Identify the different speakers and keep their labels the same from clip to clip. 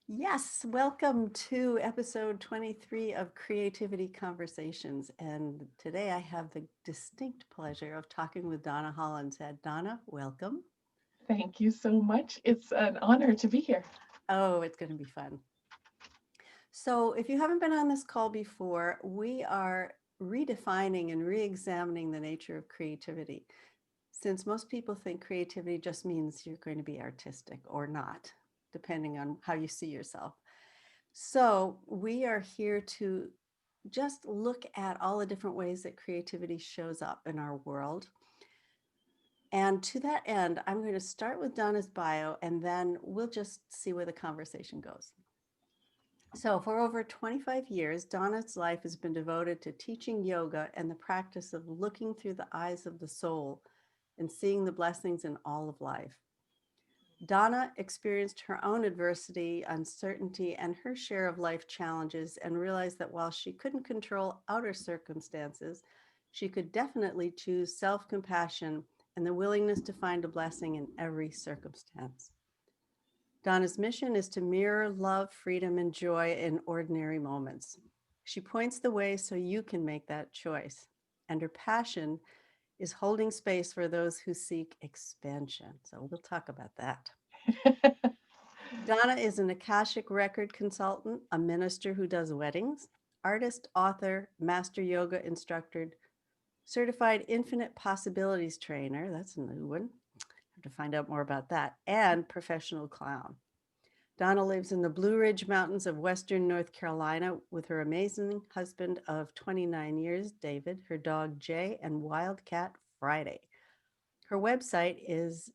Speaker 1: Yes, welcome to episode 23 of Creativity Conversations. And today I have the distinct pleasure of talking with Donna Hollinshead. Donna, welcome.
Speaker 2: Thank you so much. It's an honor to be here.
Speaker 1: Oh, it's going to be fun. So, if you haven't been on this call before, we are redefining and re examining the nature of creativity. Since most people think creativity just means you're going to be artistic or not, depending on how you see yourself. So, we are here to just look at all the different ways that creativity shows up in our world. And to that end, I'm going to start with Donna's bio and then we'll just see where the conversation goes. So, for over 25 years, Donna's life has been devoted to teaching yoga and the practice of looking through the eyes of the soul and seeing the blessings in all of life. Donna experienced her own adversity, uncertainty, and her share of life challenges, and realized that while she couldn't control outer circumstances, she could definitely choose self compassion and the willingness to find a blessing in every circumstance. Donna's mission is to mirror love, freedom, and joy in ordinary moments. She points the way so you can make that choice. And her passion is holding space for those who seek expansion. So we'll talk about that. Donna is an Akashic record consultant, a minister who does weddings, artist, author, master yoga instructor, certified infinite possibilities trainer. That's a new one. I have to find out more about that. And professional clown. Donna lives in the Blue Ridge Mountains of Western North Carolina with her amazing husband of 29 years, David, her dog Jay, and Wildcat Friday. Her website is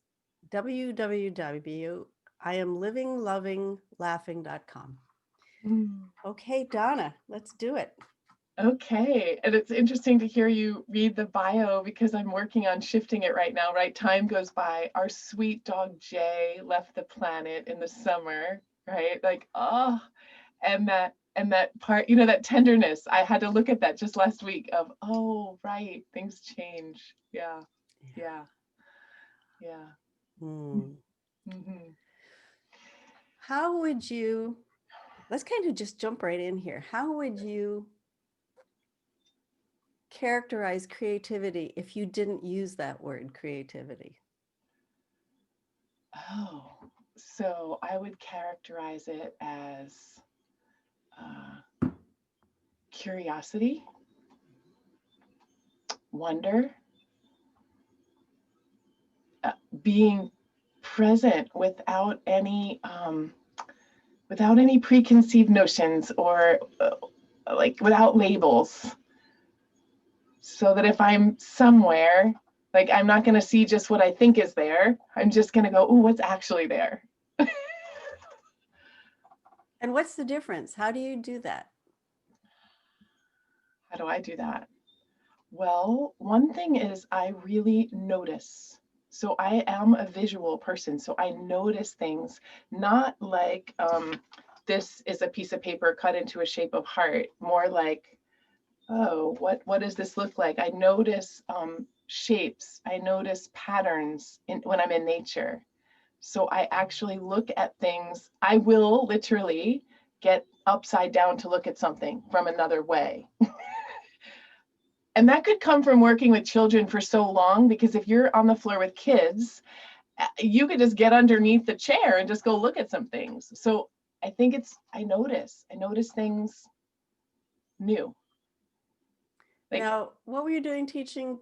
Speaker 1: www.iamlivinglovinglaughing.com.
Speaker 2: Mm.
Speaker 1: Okay, Donna, let's do it.
Speaker 2: Okay. And it's interesting to hear you read the bio because I'm working on shifting it right now, right? Time goes by. Our sweet dog Jay left the planet in the summer, right? Like, oh, and that part, that tenderness. I had to look at that just last week of, oh, right, things change. Yeah. Yeah. Yeah.
Speaker 1: Hmm.
Speaker 2: Mm-hmm.
Speaker 1: How would you, let's kind of just jump right in here. How would you characterize creativity if you didn't use that word creativity?
Speaker 2: Oh, so I would characterize it as uh, curiosity, wonder, being present without any preconceived notions or like without labels. So that if I'm somewhere, like I'm not going to see just what I think is there. I'm just going to go, oh, what's actually there?
Speaker 1: And what's the difference? How do you do that?
Speaker 2: How do I do that? Well, one thing is I really notice. So I am a visual person. So I notice things, not like this is a piece of paper cut into a shape of heart, more like, oh, what does this look like? I notice shapes. I notice patterns when I'm in nature. So I actually look at things. I will literally get upside down to look at something from another way. And that could come from working with children for so long, because if you're on the floor with kids, you could just get underneath the chair and just go look at some things. So I think I notice things new. Like,
Speaker 1: Now, what were you doing teaching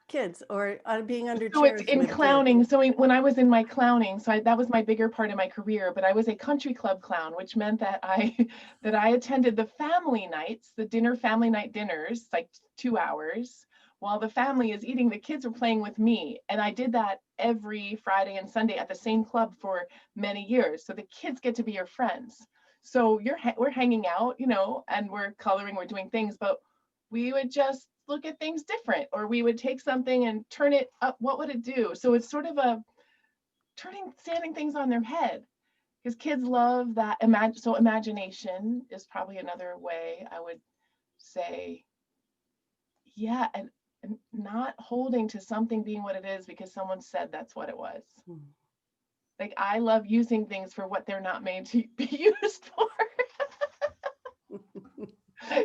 Speaker 1: kids or being under
Speaker 2: so it's
Speaker 1: chairs
Speaker 2: in
Speaker 1: with kids?
Speaker 2: clowning. So when I was in my clowning, that was my bigger part of my career. But I was a country club clown, which meant that I that I attended the family nights, the family night dinners, like 2 hours, while the family is eating. The kids were playing with me, and I did that every Friday and Sunday at the same club for many years. So the kids get to be your friends. So we're hanging out, and we're coloring, we're doing things, but we would just look at things different, or we would take something and turn it up. What would it do? So it's sort of a standing things on their head, because kids love that. So imagination is probably another way I would say. Yeah. And not holding to something being what it is because someone said that's what it was.
Speaker 1: Hmm.
Speaker 2: Like I love using things for what they're not made to be used for.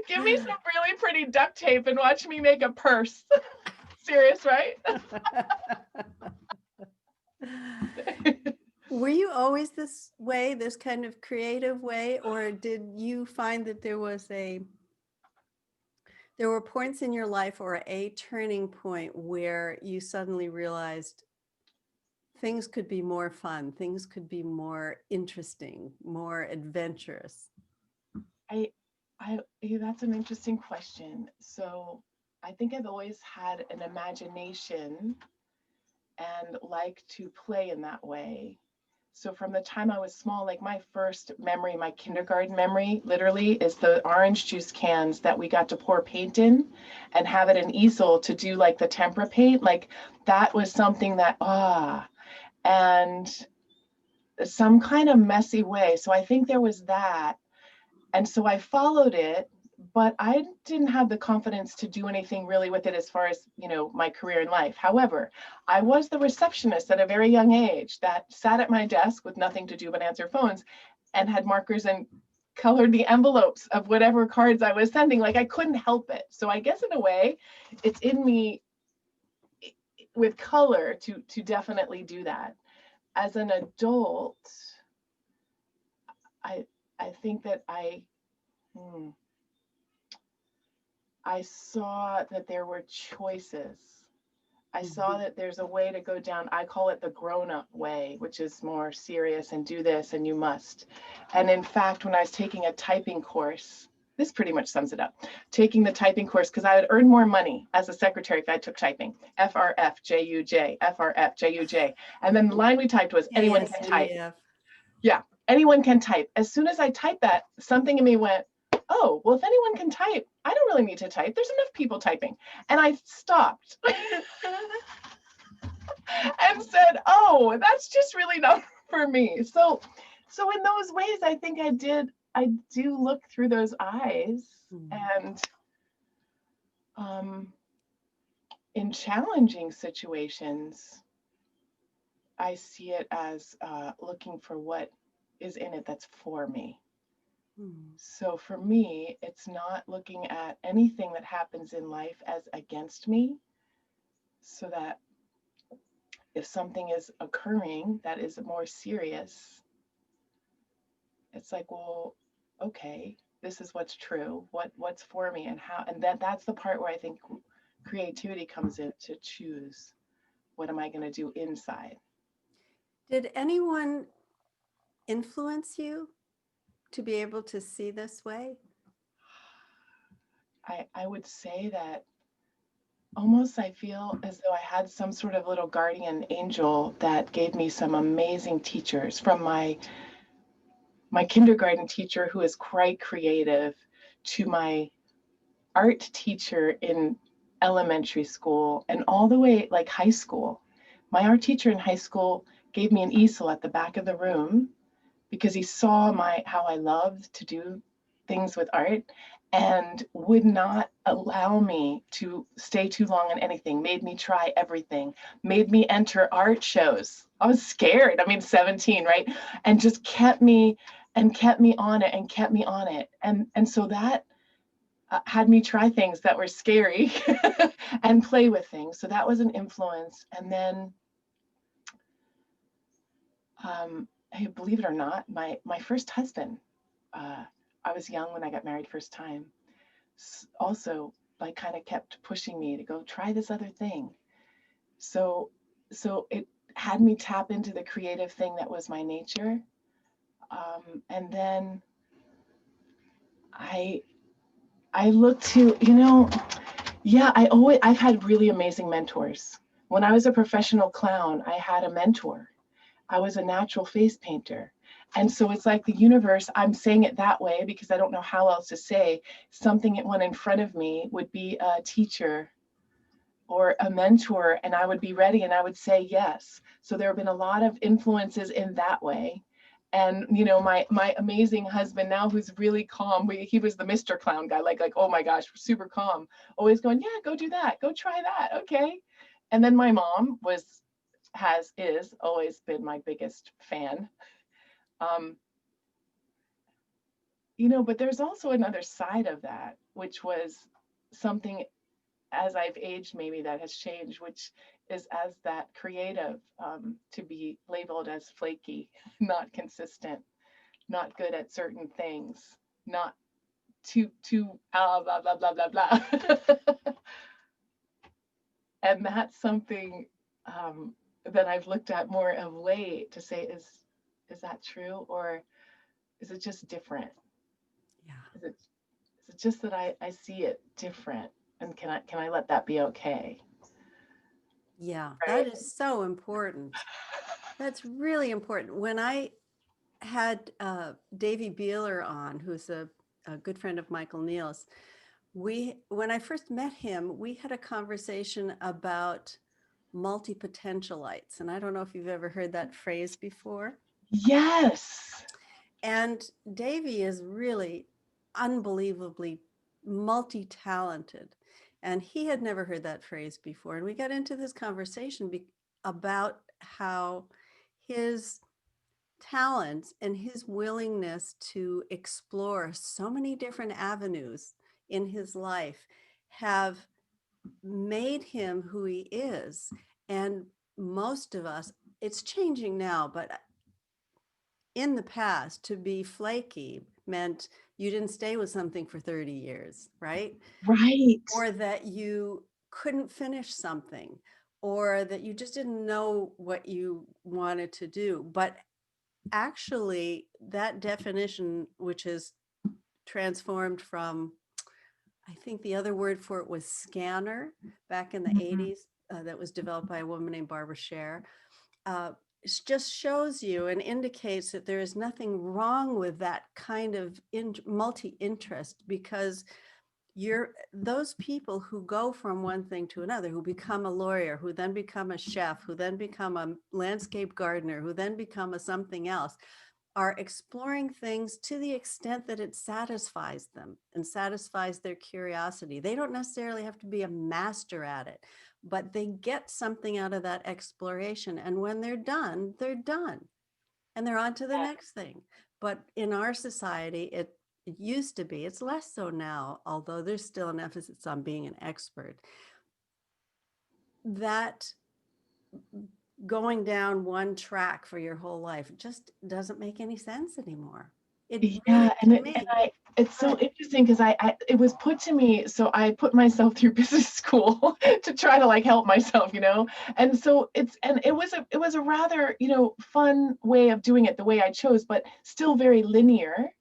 Speaker 2: Give me some really pretty duct tape and watch me make a purse. Serious, right?
Speaker 1: Were you always this way, this kind of creative way, or did you find that there were points in your life or a turning point where you suddenly realized things could be more fun, things could be more interesting, more adventurous?
Speaker 2: That's an interesting question. So I think I've always had an imagination and like to play in that way. So from the time I was small, like my first memory, my kindergarten memory, literally is the orange juice cans that we got to pour paint in and have it an easel to do like the tempera paint. Like that was something that, and some kind of messy way. So I think there was that. And so I followed it, but I didn't have the confidence to do anything really with it as far as, my career in life. However, I was the receptionist at a very young age that sat at my desk with nothing to do but answer phones and had markers and colored the envelopes of whatever cards I was sending. Like I couldn't help it. So I guess in a way, it's in me with color to definitely do that. As an adult, I I think that I saw that there were choices. I saw that there's a way to go down. I call it the grown-up way, which is more serious and do this and you must. And in fact, when I was taking a typing course, this pretty much sums it up. Taking the typing course, because I would earn more money as a secretary if I took typing. FRFJUJ, FRFJUJ. And then the line we typed was anyone can type. Yeah, anyone can type. As soon as I typed that, something in me went, oh, well, if anyone can type, I don't really need to type. There's enough people typing. And I stopped and said, oh, that's just really not for me. So in those ways, I think I do look through those eyes. And in challenging situations, I see it as looking for what is in it that's for me. So for me, it's not looking at anything that happens in life as against me, so that if something is occurring that is more serious, it's like, well, okay, this is what's true, what's for me, and how, and that's the part where I think creativity comes in, to choose what am I going to do inside.
Speaker 1: Did anyone influence you to be able to see this way?
Speaker 2: I would say that almost I feel as though I had some sort of little guardian angel that gave me some amazing teachers, from my kindergarten teacher, who is quite creative, to my art teacher in elementary school, and all the way like high school. My art teacher in high school gave me an easel at the back of the room because he saw how I loved to do things with art, and would not allow me to stay too long on anything, made me try everything, made me enter art shows. I was scared. I mean, 17, right? And just kept me on it and kept me on it. And so that had me try things that were scary and play with things. So that was an influence. And then, hey, believe it or not, my first husband, I was young when I got married first time, also like kind of kept pushing me to go try this other thing. So it had me tap into the creative thing that was my nature. And then I look to, I've had really amazing mentors. When I was a professional clown, I had a mentor. I was a natural face painter. And so it's like the universe, I'm saying it that way because I don't know how else to say, something that went in front of me would be a teacher or a mentor, and I would be ready and I would say yes. So there have been a lot of influences in that way. And my amazing husband now, who's really calm, he was the Mr. Clown guy, like oh my gosh, super calm, always going, yeah, go do that, go try that, okay. And then my mom was is always been my biggest fan. Um, but there's also another side of that, which was something as I've aged, maybe that has changed, which is as that creative, to be labeled as flaky, not consistent, not good at certain things, not too blah blah blah blah blah. And that's something, that I've looked at more of late to say, is that true, or is it just different?
Speaker 1: Yeah.
Speaker 2: Is it just that I see it different, and can I let that be okay?
Speaker 1: Yeah, that
Speaker 2: Right.
Speaker 1: is so important. That's really important. When I had Davy Beeler on, who's a good friend of Michael Neal's, when I first met him, we had a conversation about multi-potentialites. And I don't know if you've ever heard that phrase before.
Speaker 2: Yes.
Speaker 1: And Davy is really unbelievably multi-talented. And he had never heard that phrase before. And we got into this conversation about how his talents and his willingness to explore so many different avenues in his life have made him who he is. And most of us, it's changing now, but in the past, to be flaky meant you didn't stay with something for 30 years, right?
Speaker 2: Right.
Speaker 1: Or that you couldn't finish something, or that you just didn't know what you wanted to do. But actually, that definition, which is transformed from, I think the other word for it was scanner back in the
Speaker 2: Mhm.
Speaker 1: 80s, that was developed by a woman named Barbara Scher. Just shows you and indicates that there is nothing wrong with that kind of multi-interest, because you're those people who go from one thing to another, who become a lawyer, who then become a chef, who then become a landscape gardener, who then become a something else, are exploring things to the extent that it satisfies them and satisfies their curiosity. They don't necessarily have to be a master at it, but they get something out of that exploration. And when they're done, and they're on to the
Speaker 2: Yeah.
Speaker 1: next thing. But in our society, it used to be, it's less so now, although there's still an emphasis on being an expert, that going down one track for your whole life just doesn't make any sense anymore. It really,
Speaker 2: Yeah, and
Speaker 1: to
Speaker 2: it and
Speaker 1: me,
Speaker 2: I it's
Speaker 1: go
Speaker 2: so
Speaker 1: ahead.
Speaker 2: interesting because I it was put to me, so I put myself through business school to try to like help myself. And so it was a rather, fun way of doing it the way I chose, but still very linear.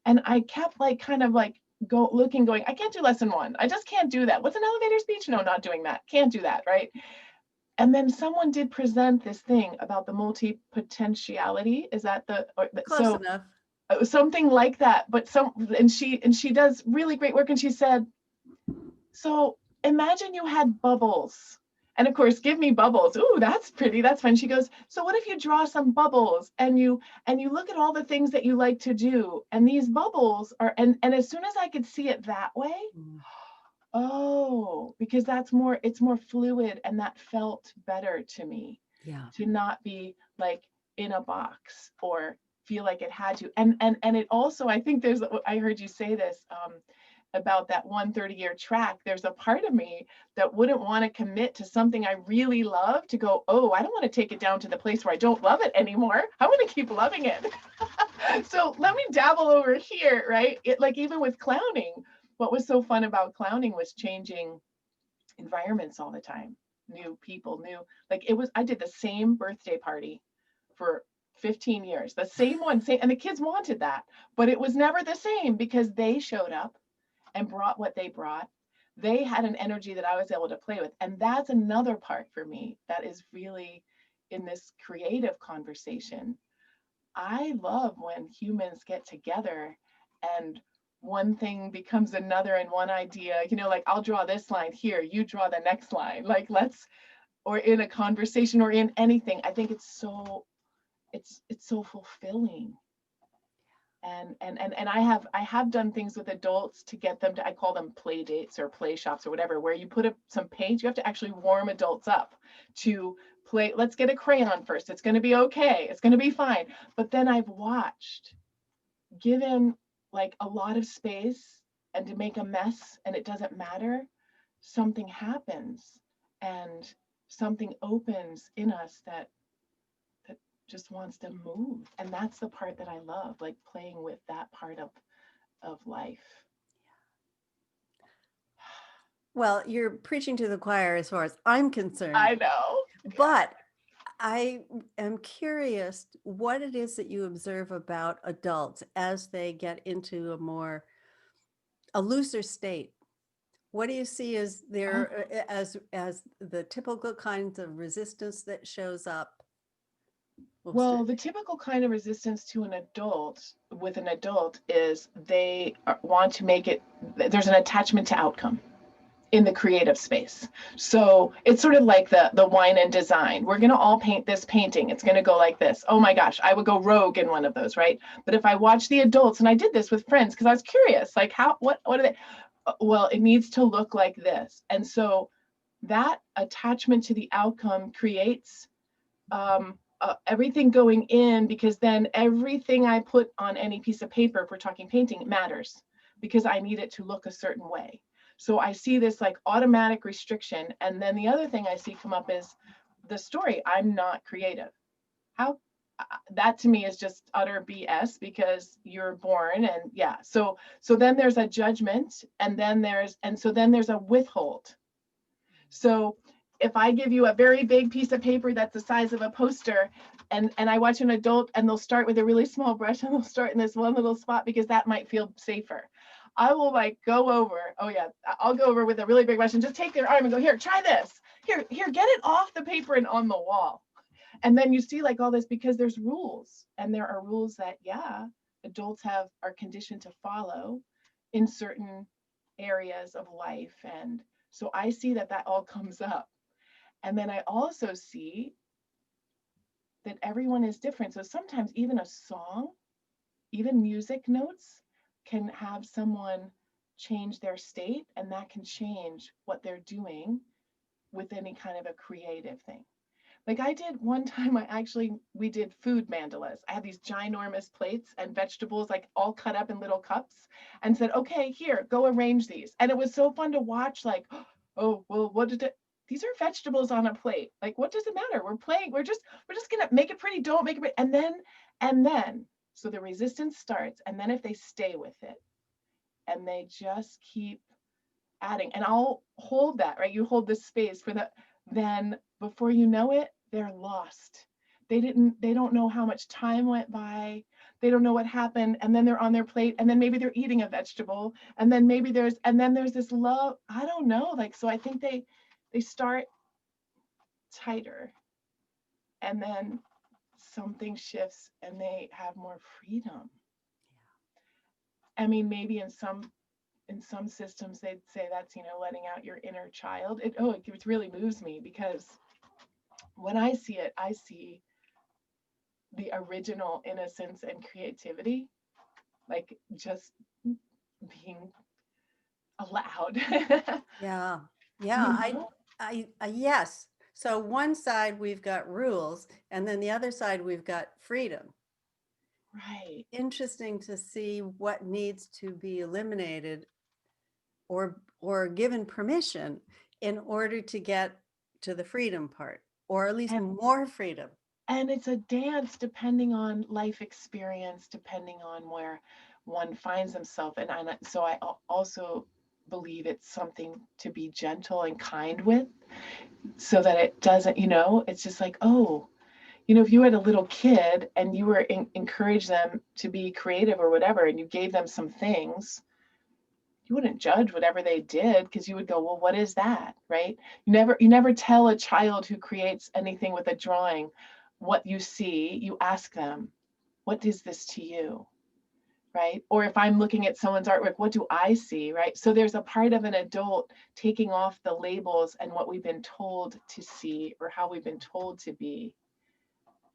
Speaker 2: And I kept like kind of like going, I can't do lesson one. I just can't do that. What's an elevator speech? No, not doing that. Can't do that, right? And then someone did present this thing about the multi-potentiality. Is that
Speaker 1: Close
Speaker 2: so
Speaker 1: enough.
Speaker 2: something like that, but and she does really great work, and she said, so imagine you had bubbles, and of course give me bubbles. Ooh, that's pretty, that's fun. She goes, so what if you draw some bubbles, and you look at all the things that you like to do, and these bubbles are, and as soon as I could see it that way,
Speaker 1: Mm,
Speaker 2: oh, because it's more fluid, and that felt better to me,
Speaker 1: yeah.
Speaker 2: to not be like in a box or feel like it had to. And it also, I think I heard you say this, about that 130-year track. There's a part of me that wouldn't want to commit to something I really love to go, oh, I don't want to take it down to the place where I don't love it anymore. I want to keep loving it. So let me dabble over here, right? Like even with clowning, what was so fun about clowning was changing environments all the time, new people, like I did the same birthday party for 15 years, the same one, and the kids wanted that, but it was never the same because they showed up and brought what they brought. They had an energy that I was able to play with. And that's another part for me that is really in this creative conversation. I love when humans get together and one thing becomes another, and one idea, like I'll draw this line here, you draw the next line, like or in a conversation or in anything. I think it's so fulfilling. And I have done things with adults to get them to, I call them play dates or play shops or whatever, where you put up some paint. You have to actually warm adults up to play, let's get a crayon first. It's going to be okay. It's going to be fine. But then I've watched, given like a lot of space and to make a mess and it doesn't matter, something happens and something opens in us that just wants to move. And that's the part that I love, like playing with that part of life.
Speaker 1: Well, you're preaching to the choir as far as I'm concerned.
Speaker 2: I know.
Speaker 1: But I am curious what it is that you observe about adults as they get into a looser state. What do you see as as the typical kinds of resistance that shows up?
Speaker 2: Well, the typical kind of resistance to an adult is they want to make it, there's an attachment to outcome in the creative space. So it's sort of like the wine and design. We're going to all paint this painting. It's going to go like this. Oh my gosh, I would go rogue in one of those, right? But if I watch the adults, and I did this with friends because I was curious, like what are they? Well, it needs to look like this. And so that attachment to the outcome creates everything going in, because then everything I put on any piece of paper, if we're talking painting, matters because I need it to look a certain way. So I see this like automatic restriction. And then the other thing I see come up is the story, I'm not creative. How that to me is just utter BS because you're born. And yeah, so then there's a judgment, and then there's a withhold. So if I give you a very big piece of paper that's the size of a poster, and I watch an adult and they'll start with a really small brush and they'll start in this one little spot because that might feel safer, I will like go over, oh yeah, I'll go over with a really big brush and just take their arm and go, here, try this. Here, get it off the paper and on the wall. And then you see like all this, because there's rules, and there are rules that, yeah, adults are conditioned to follow in certain areas of life. And so I see that all comes up. And then I also see that everyone is different. So sometimes even a song, even music notes can have someone change their state, and that can change what they're doing with any kind of a creative thing. Like I did one time, we did food mandalas. I had these ginormous plates and vegetables like all cut up in little cups, and said, okay, here, go arrange these. And it was so fun to watch, like, oh, well, these are vegetables on a plate. Like, what does it matter? We're playing, we're just gonna make it pretty, don't make it pretty. And then, so the resistance starts, and then if they stay with it and they just keep adding, and I'll hold that, right? You hold this space for then before you know it, they're lost. They don't know how much time went by. They don't know what happened. And then they're on their plate, and then maybe they're eating a vegetable. And then there's this love. I don't know. Like, so I think they start tighter, and then something shifts and they have more freedom. I mean, maybe in some systems they'd say that's, letting out your inner child. It really moves me, because when I see it, I see the original innocence and creativity, like just being allowed.
Speaker 1: Yeah. Yes. So one side we've got rules, and then the other side we've got freedom.
Speaker 2: Right.
Speaker 1: Interesting to see what needs to be eliminated or given permission in order to get to the freedom part, or at least more freedom.
Speaker 2: And it's a dance depending on life experience, depending on where one finds himself. And so I also believe it's something to be gentle and kind with, so that it doesn't, it's just like, oh, if you had a little kid and you were encourage them to be creative or whatever, and you gave them some things, you wouldn't judge whatever they did, because you would go, well, what is that, right? You never tell a child who creates anything with a drawing what you see. You ask them, what is this to you, right? Or if I'm looking at someone's artwork, what do I see, right? So there's a part of an adult taking off the labels and what we've been told to see or how we've been told to be,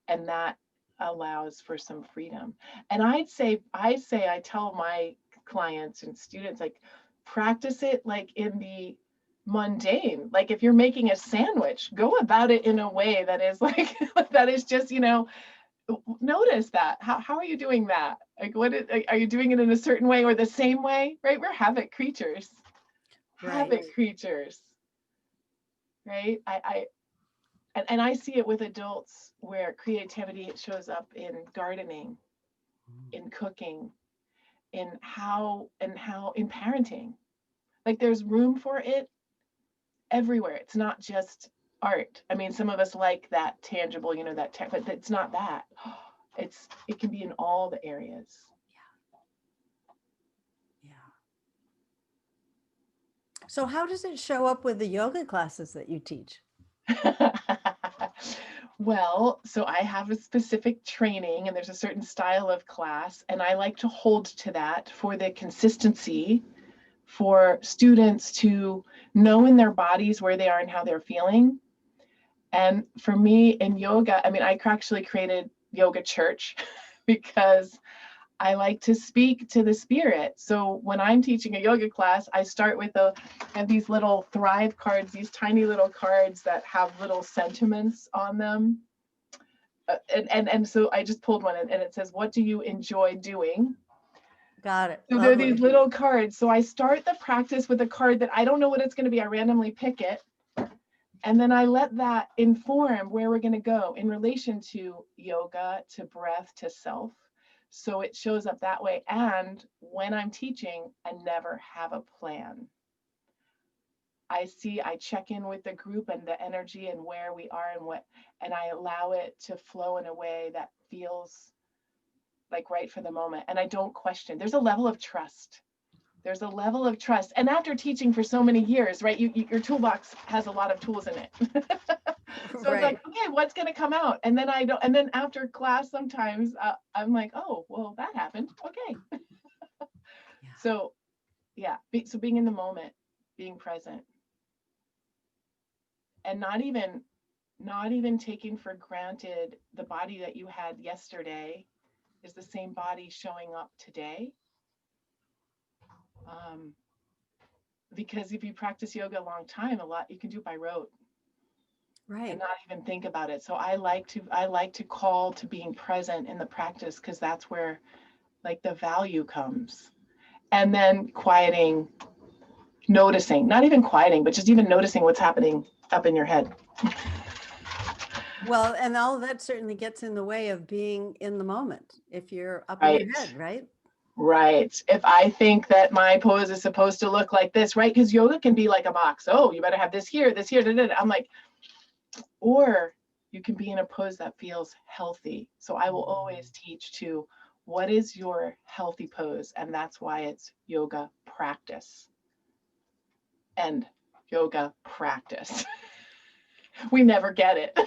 Speaker 2: and that allows for some freedom. And I tell my clients and students, like, practice it like in the mundane. Like if you're making a sandwich, go about it in a way that is like, that is just, notice that. How are you doing that? Like, are you doing it in a certain way or the same way? Right? We're habit creatures.
Speaker 1: Right.
Speaker 2: Habit creatures. Right? And I see it with adults where creativity, it shows up in gardening, in cooking, in in parenting. Like there's room for it everywhere. It's not just art. I mean, some of us like that tangible, but it's not that. It can be in all the areas.
Speaker 1: Yeah. So how does it show up with the yoga classes that you teach?
Speaker 2: Well, so I have a specific training and there's a certain style of class, and I like to hold to that for the consistency, for students to know in their bodies where they are and how they're feeling. And for me in yoga, I mean, I actually created Yoga Church because I like to speak to the spirit. So when I'm teaching a yoga class, I start with I have these little Thrive cards, these tiny little cards that have little sentiments on them. And so I just pulled one and it says, what do you enjoy doing?
Speaker 1: Got it.
Speaker 2: So there are these little cards. So I start the practice with a card that I don't know what it's going to be. I randomly pick it. And then I let that inform where we're going to go in relation to yoga, to breath, to self. So it shows up that way. And when I'm teaching, I never have a plan. I check in with the group and the energy and where we are and I allow it to flow in a way that feels like right for the moment. And I don't question. There's a level of trust. And after teaching for so many years, right, your toolbox has a lot of tools in it. So it's like, okay, what's going to come out? And then and then after class, sometimes I'm like, oh, well, that happened. Okay. Yeah. So yeah. So being in the moment, being present, and not even taking for granted the body that you had yesterday is the same body showing up today. Because if you practice yoga a long time, a lot you can do by rote. Right. And not even think about it. So I like to call to being present in the practice, because that's where like the value comes. And then quieting, noticing, not even quieting, but just even noticing what's happening up in your head.
Speaker 1: Well, and all of that certainly gets in the way of being in the moment if you're up in your head, right?
Speaker 2: Right. If I think that my pose is supposed to look like this, right? Because yoga can be like a box. Oh, you better have this here, da, da. I'm like, or you can be in a pose that feels healthy. So I will always teach to what is your healthy pose? And that's why it's yoga practice. And yoga practice. We never get it.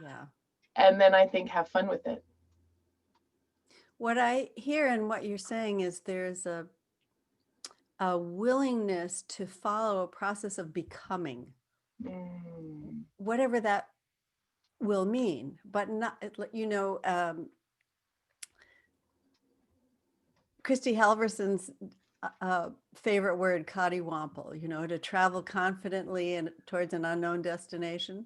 Speaker 1: Yeah.
Speaker 2: And then I think have fun with it.
Speaker 1: What I hear and what you're saying is there's a willingness to follow a process of becoming, whatever that will mean, but not, Christy Halverson's favorite word, cottywomple, to travel confidently and towards an unknown destination.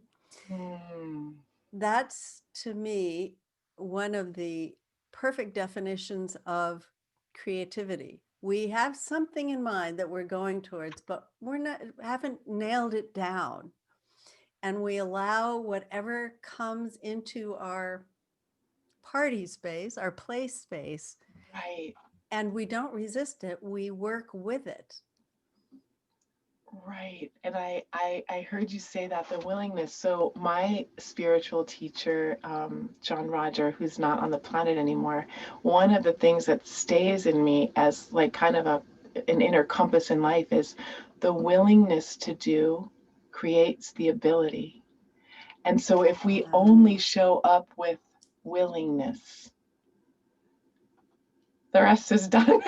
Speaker 1: That's, to me, one of the perfect definitions of creativity. We have something in mind that we're going towards, but haven't nailed it down. And we allow whatever comes into our party space, our play space.
Speaker 2: Right.
Speaker 1: And we don't resist it. We work with it.
Speaker 2: Right. And I heard you say that, the willingness. So my spiritual teacher, John Roger, who's not on the planet anymore, one of the things that stays in me as like kind of an inner compass in life is the willingness to do creates the ability. And so if we only show up with willingness, the rest is done.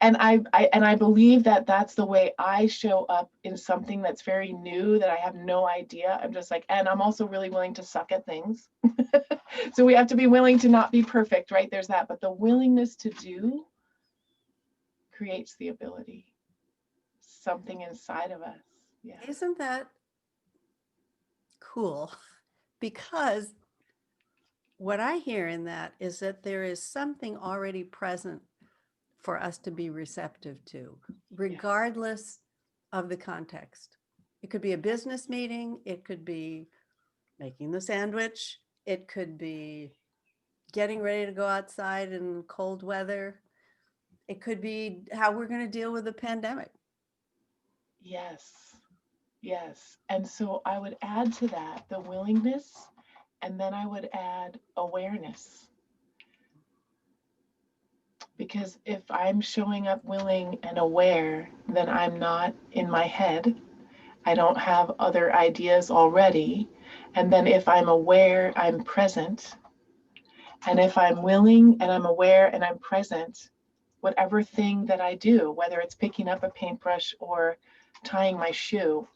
Speaker 2: And I believe that that's the way I show up in something that's very new, that I have no idea. I'm just like, and I'm also really willing to suck at things. So we have to be willing to not be perfect, right? There's that, but the willingness to do creates the ability. something inside of us. Yeah.
Speaker 1: Isn't that cool? Because what I hear in that is that there is something already present for us to be receptive to, regardless of the context. It could be a business meeting, it could be making the sandwich, it could be getting ready to go outside in cold weather, it could be how we're going to deal with the pandemic.
Speaker 2: Yes. Yes. And so I would add to that the willingness, and then I would add awareness. Because if I'm showing up willing and aware, then I'm not in my head. I don't have other ideas already. And then if I'm aware, I'm present. And if I'm willing and I'm aware and I'm present, whatever thing that I do, whether it's picking up a paintbrush or tying my shoe,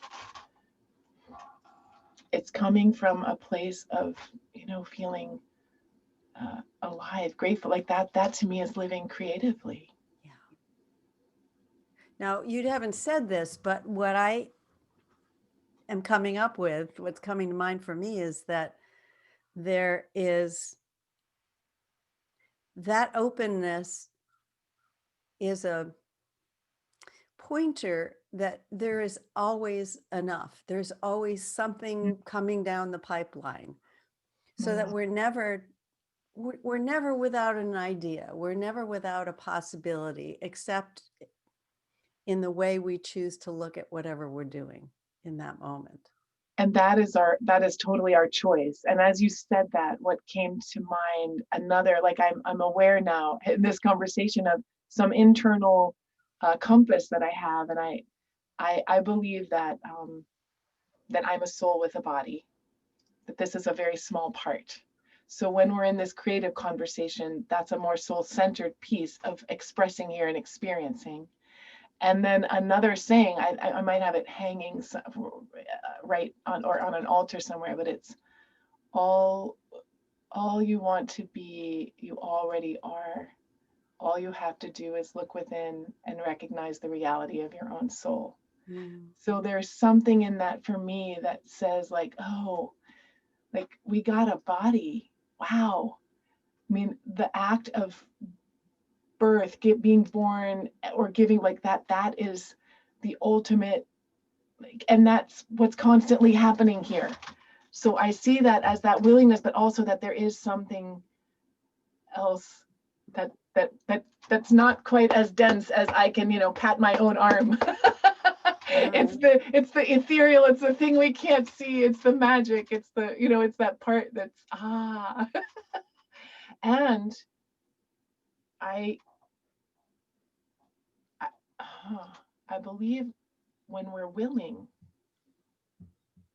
Speaker 2: it's coming from a place of, feeling alive, grateful. Like that to me is living creatively.
Speaker 1: Yeah. Now, you haven't said this, but what I am coming up with, what's coming to mind for me is that there is that openness is a pointer that there is always enough. There's always something coming down the pipeline, so that we're never without an idea. We're never without a possibility, except in the way we choose to look at whatever we're doing in that moment.
Speaker 2: And that is totally our choice. And as you said that, what came to mind, another, like I'm aware now in this conversation of some internal compass that I have. And I believe that that I'm a soul with a body, that this is a very small part. So when we're in this creative conversation, that's a more soul-centered piece of expressing here and experiencing. And then another saying, I might have it hanging right on or on an altar somewhere, but it's all you want to be, you already are. All you have to do is look within and recognize the reality of your own soul. So there's something in that for me that says like, oh, like we got a body. Wow. I mean, the act of birth, being born or giving, like that is the ultimate, like, and that's what's constantly happening here. So I see that as that willingness, but also that there is something else that's not quite as dense as I can, pat my own arm. It's the ethereal, it's the thing we can't see, it's the magic, it's the, it's that part that's and I I believe when we're willing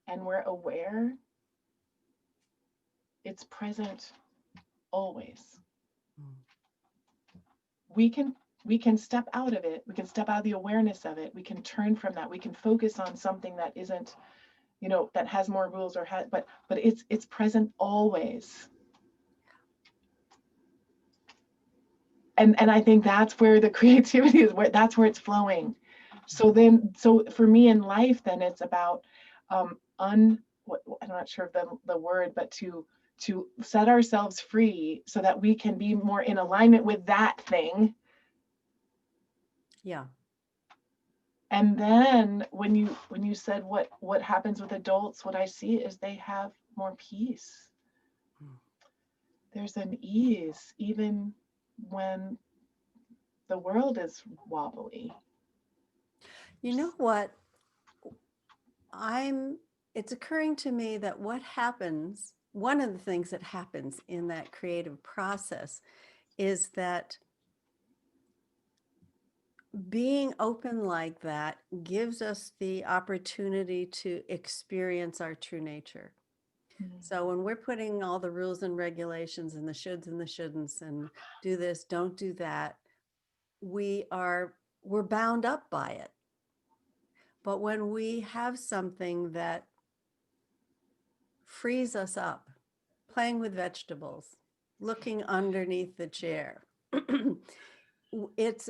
Speaker 2: and we're aware, it's present always. We can step out of it. We can step out of the awareness of it. We can turn from that. We can focus on something that isn't, that has more rules or but it's present always. And I think that's where the creativity is, that's where it's flowing. So for me in life, then it's about I'm not sure of the word, but to set ourselves free so that we can be more in alignment with that thing.
Speaker 1: Yeah.
Speaker 2: And then when you said what happens with adults, what I see is they have more peace. There's an ease even when the world is wobbly.
Speaker 1: You know what? It's occurring to me that one of the things that happens in that creative process is that being open like that gives us the opportunity to experience our true nature. So when we're putting all the rules and regulations and the shoulds and the shouldn'ts and do this, don't do that, we're bound up by it. But when we have something that frees us up, playing with vegetables, looking underneath the chair, it's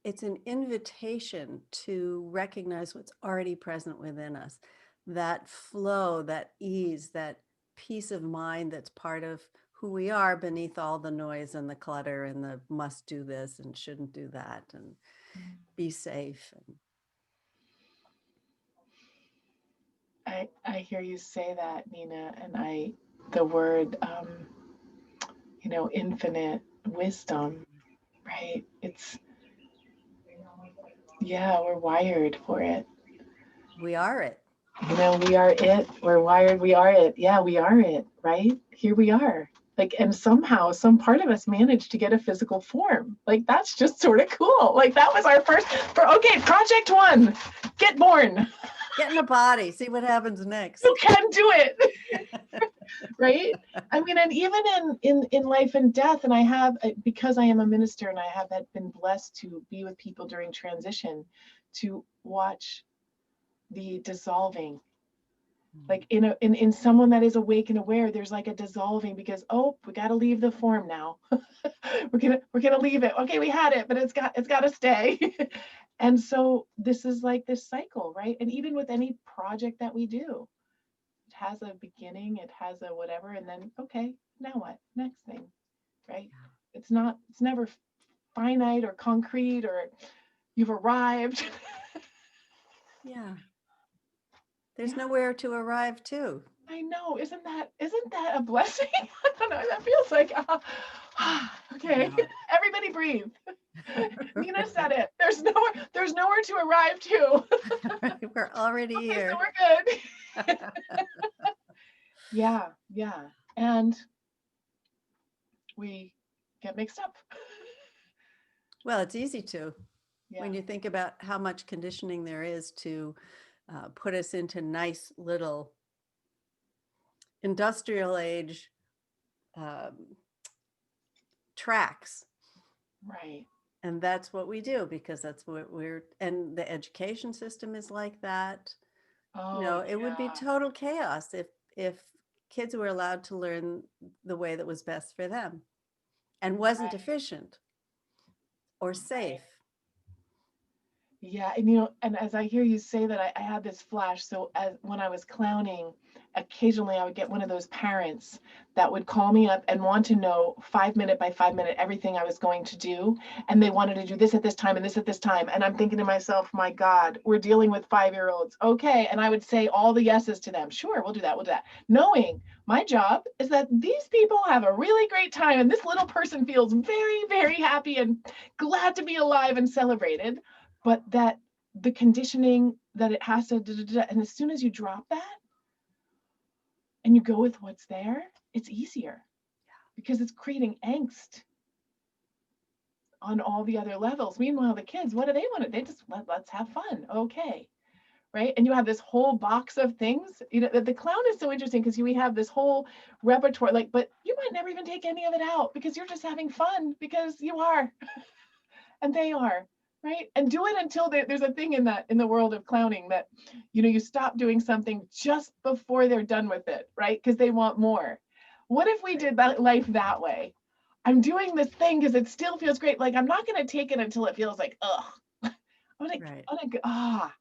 Speaker 1: it's an invitation to recognize what's already present within us. That flow, that ease, that peace of mind that's part of who we are beneath all the noise and the clutter and the must do this and shouldn't do that and be safe.
Speaker 2: I hear you say that, Nina, and the word, infinite wisdom, right? Yeah, we're wired for it.
Speaker 1: We are it.
Speaker 2: We are it. We're wired. We are it. Yeah, we are it, right? Here we are. Like, and somehow some part of us managed to get a physical form. Like, that's just sort of cool. Like, that was our okay, project 1, get born.
Speaker 1: Get in a body, see what happens next.
Speaker 2: You can do it. Right? I mean, and even in life and death, and I have, because I am a minister and I have been blessed to be with people during transition, to watch the dissolving. Like in someone that is awake and aware, there's like a dissolving because, oh, we got to leave the form now. we're gonna leave it. Okay, we had it, but it's got to stay. And so this is like this cycle, right? And even with any project that we do, it has a beginning, it has a whatever, and then, okay, now what? Next thing, right? It's never finite or concrete or you've arrived.
Speaker 1: Yeah. There's nowhere to arrive to.
Speaker 2: I know. Isn't that a blessing? I don't know. That feels like, okay, everybody breathe. Nina said it. There's nowhere to arrive to.
Speaker 1: We're already here.
Speaker 2: So we're good. Yeah. And we get mixed up.
Speaker 1: Well, it's easy to, when you think about how much conditioning there is to put us into nice little industrial age tracks.
Speaker 2: Right.
Speaker 1: And that's what we do because that's what and the education system is like that.
Speaker 2: Oh,
Speaker 1: it would be total chaos if kids were allowed to learn the way that was best for them and wasn't efficient or safe.
Speaker 2: Yeah, and as I hear you say that, I had this flash. So when I was clowning, occasionally I would get one of those parents that would call me up and want to know 5-minute by 5-minute everything I was going to do. And they wanted to do this at this time and this at this time. And I'm thinking to myself, my God, we're dealing with 5-year-olds. Okay. And I would say all the yeses to them. Sure, we'll do that. We'll do that. Knowing my job is that these people have a really great time. And this little person feels very, very happy and glad to be alive and celebrated. But that the conditioning that it has to, and as soon as you drop that and you go with what's there, it's easier because it's creating angst on all the other levels. Meanwhile, the kids, what do they want? They just let's have fun. Okay. Right. And you have this whole box of things. The clown is so interesting because we have this whole repertoire, but you might never even take any of it out because you're just having fun because you are and they are. Right. And do it until there's a thing in the world of clowning that, you stop doing something just before they're done with it. Right. Because they want more. What if we did that life that way? I'm doing this thing because it still feels great. Like, I'm not going to take it until it feels like, ugh. I'm going to,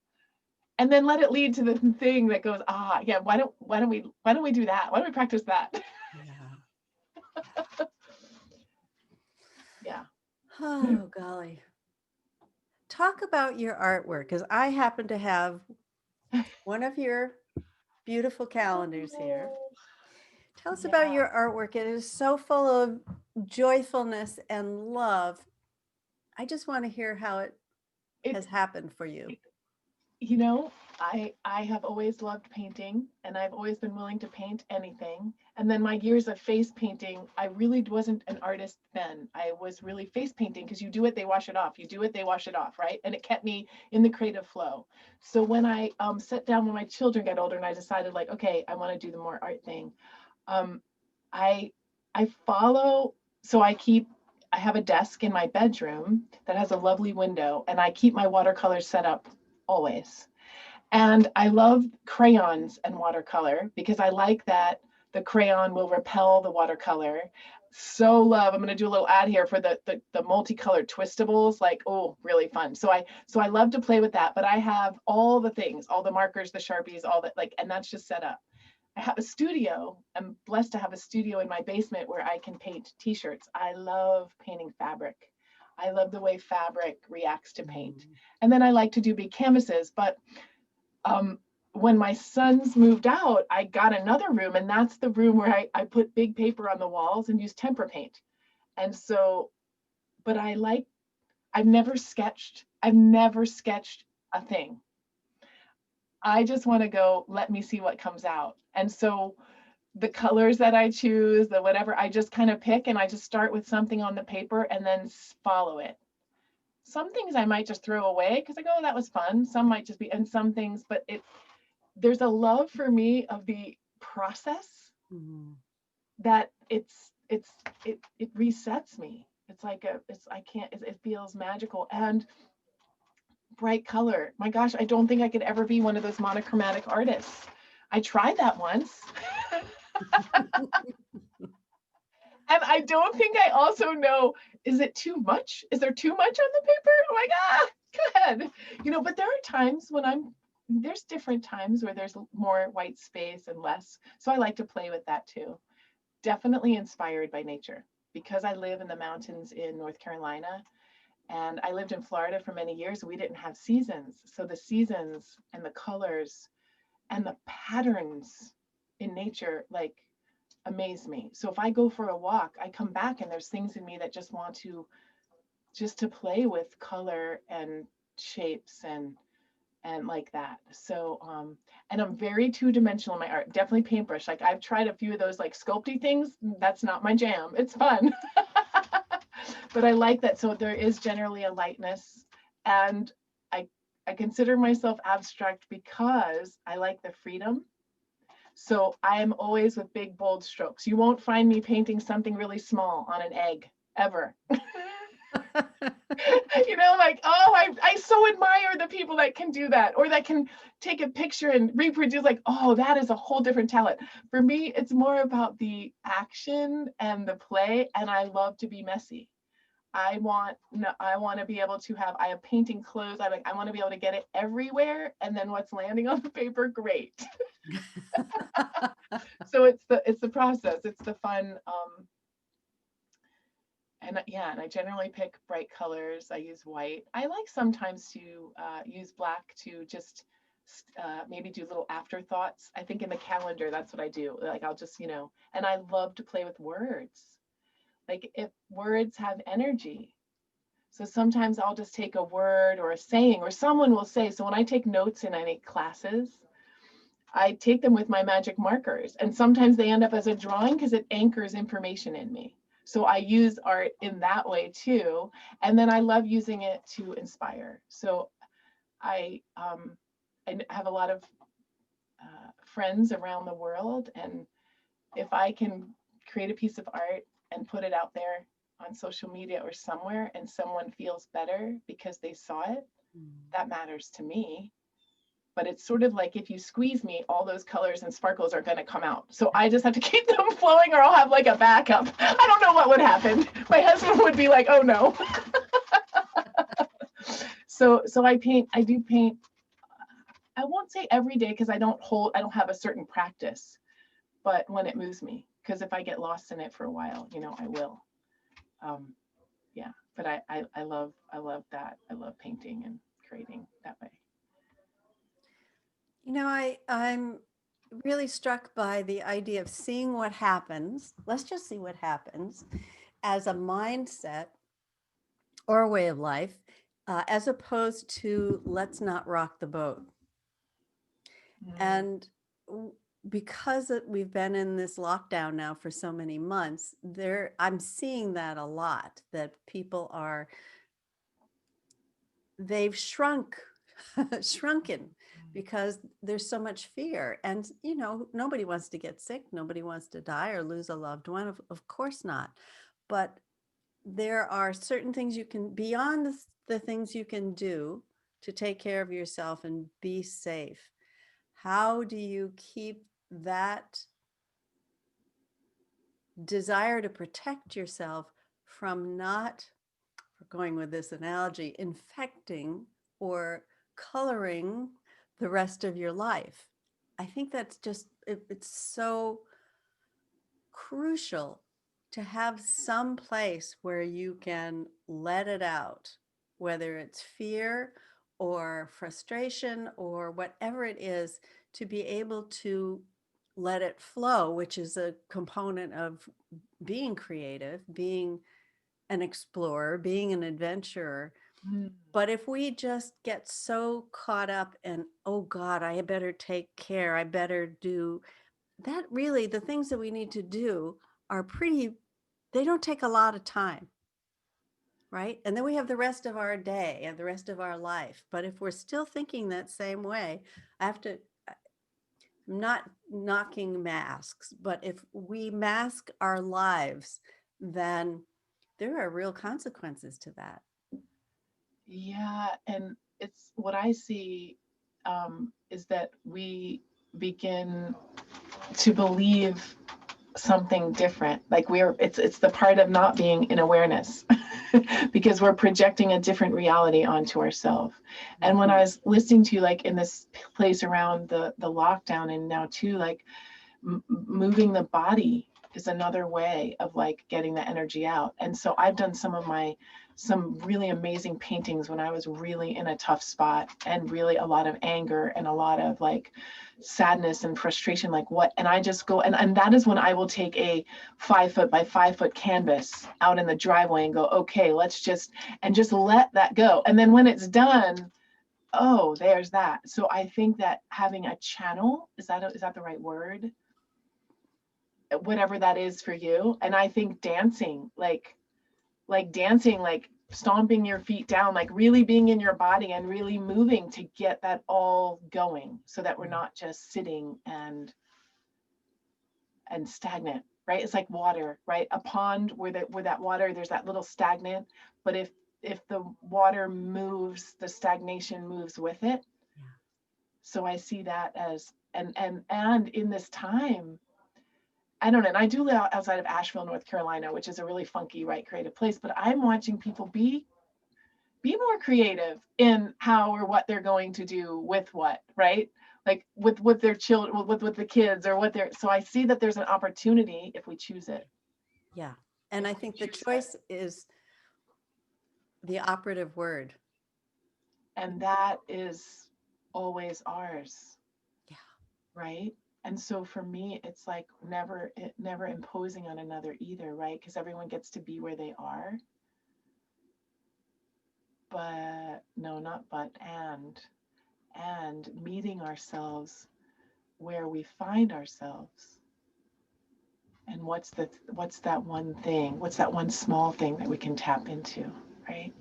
Speaker 2: and then let it lead to the thing that goes, yeah. Why don't we do that? Why don't we practice that? Yeah.
Speaker 1: Oh, golly. Talk about your artwork, because I happen to have one of your beautiful calendars here. Tell us about your artwork. It is so full of joyfulness and love. I just want to hear how it has happened for you.
Speaker 2: I have always loved painting, and I've always been willing to paint anything. And then my years of face painting, I really wasn't an artist then. I was really face painting because you do it, they wash it off. You do it, they wash it off, right? And it kept me in the creative flow. So when I sat down when my children got older and I decided, like, okay, I want to do the more art thing. I follow, so I have a desk in my bedroom that has a lovely window, and I keep my watercolors set up always. And I love crayons and watercolor because I like that the crayon will repel the watercolor. So love. I'm going to do a little ad here for the multicolored twistables. Like, oh, really fun. So I love to play with that. But I have all the things, all the markers, the Sharpies, all that, like, and that's just set up. I have a studio. I'm blessed to have a studio in my basement where I can paint t-shirts. I love painting fabric. I love the way fabric reacts to paint. And then I like to do big canvases. But when my sons moved out, I got another room, and that's the room where I put big paper on the walls and use tempera paint. And so, but I've never sketched. I've never sketched a thing. I just want to go, let me see what comes out. And so the colors that I choose, the whatever, I just kind of pick, and I just start with something on the paper and then follow it. Some things I might just throw away because I go, oh, that was fun. Some might just be, and some things, but there's a love for me of the process that it resets me. It's like it feels magical. And bright color. My gosh, I don't think I could ever be one of those monochromatic artists. I tried that once. And I don't think I also know, is it too much? Is there too much on the paper? I'm like, go ahead. But there are times when there's different times where there's more white space and less. So I like to play with that too. Definitely inspired by nature because I live in the mountains in North Carolina. And I lived in Florida for many years. We didn't have seasons. So the seasons and the colors and the patterns in nature, like, amaze me. So if I go for a walk, I come back and there's things in me that just want to play with color and shapes and like that. So and I'm very two-dimensional in my art. Definitely paintbrush. Like, I've tried a few of those like sculpty things. That's not my jam. It's fun. But I like that. So there is generally a lightness, and I consider myself abstract because I like the freedom. So I am always with big, bold strokes. You won't find me painting something really small on an egg, ever. Like, oh, I so admire the people that can do that, or that can take a picture and reproduce, like, oh, that is a whole different talent. For me, it's more about the action and the play, and I love to be messy. I want to be able to I have painting clothes. I want to be able to get it everywhere. And then what's landing on the paper, great. So it's the process. It's the fun. And I generally pick bright colors. I use white. I like sometimes to use black to just maybe do little afterthoughts. I think in the calendar, that's what I do. Like, I'll just, and I love to play with words. Like, if words have energy. So sometimes I'll just take a word or a saying, or someone will say, so when I take notes in any classes, I take them with my magic markers. And sometimes they end up as a drawing because it anchors information in me. So I use art in that way too. And then I love using it to inspire. So I have a lot of friends around the world. And if I can create a piece of art and put it out there on social media or somewhere, and someone feels better because they saw it, that matters to me. But it's sort of like, if you squeeze me, all those colors and sparkles are going to come out. So I just have to keep them flowing, or I'll have like a backup. I don't know what would happen. My husband would be like, oh no. So I do paint. I won't say every day because I don't have a certain practice, but when it moves me, because if I get lost in it for a while, I will. But I love that. I love painting and creating that way.
Speaker 1: I'm really struck by the idea of seeing what happens. Let's just see what happens as a mindset or a way of life, as opposed to let's not rock the boat. And because we've been in this lockdown now for so many months, I'm seeing that a lot, that people they've shrunken because there's so much fear. And, nobody wants to get sick. Nobody wants to die or lose a loved one. Of course not. But there are certain things you can, beyond the things you can do to take care of yourself and be safe. How do you keep that desire to protect yourself from not, going with this analogy, infecting or coloring the rest of your life. I think that's just, it's so crucial to have some place where you can let it out, whether it's fear or frustration or whatever it is, to be able to let it flow, which is a component of being creative, being an explorer, being an adventurer.
Speaker 2: Mm.
Speaker 1: But if we just get so caught up in, oh God, I better take care, I better do that, really, the things that we need to do are pretty, they don't take a lot of time, right? And then we have the rest of our day and the rest of our life. But if we're still thinking that same way, I have to, I'm not knocking masks, but if we mask our lives, then there are real consequences to that.
Speaker 2: Yeah, and it's what I see is that we begin to believe something different. Like it's the part of not being in awareness because we're projecting a different reality onto ourselves. And when I was listening to you, like in this place around the lockdown, and now too, like moving the body is another way of like getting the energy out. And so I've done some really amazing paintings when I was really in a tough spot, and really a lot of anger and a lot of like sadness and frustration, like what, and I just go, and that is when I will take a 5 foot by 5 foot canvas out in the driveway and go, okay, let's just let that go. And then when it's done, oh, there's that. So I think that having a channel, is that the right word? Whatever that is for you. And I think dancing, like dancing, like stomping your feet down, like really being in your body and really moving to get that all going, so that we're not just sitting and stagnant, right? It's like water, right? A pond where that water, there's that little stagnant, but if the water moves, the stagnation moves with it.
Speaker 1: Yeah.
Speaker 2: So I see that as, and in this time, I don't know, and I do live outside of Asheville, North Carolina, which is a really funky, right, creative place, but I'm watching people be more creative in how or what they're going to do with what, right? Like with their children, with the kids, or what they're, so I see that there's an opportunity if we choose it.
Speaker 1: Yeah. And I think the choice is the operative word.
Speaker 2: And that is always ours.
Speaker 1: Yeah.
Speaker 2: Right? And so for me, it's like never imposing on another either, right? Because everyone gets to be where they are. But no, not but, and meeting ourselves where we find ourselves. And what's that one thing? What's that one small thing that we can tap into, right?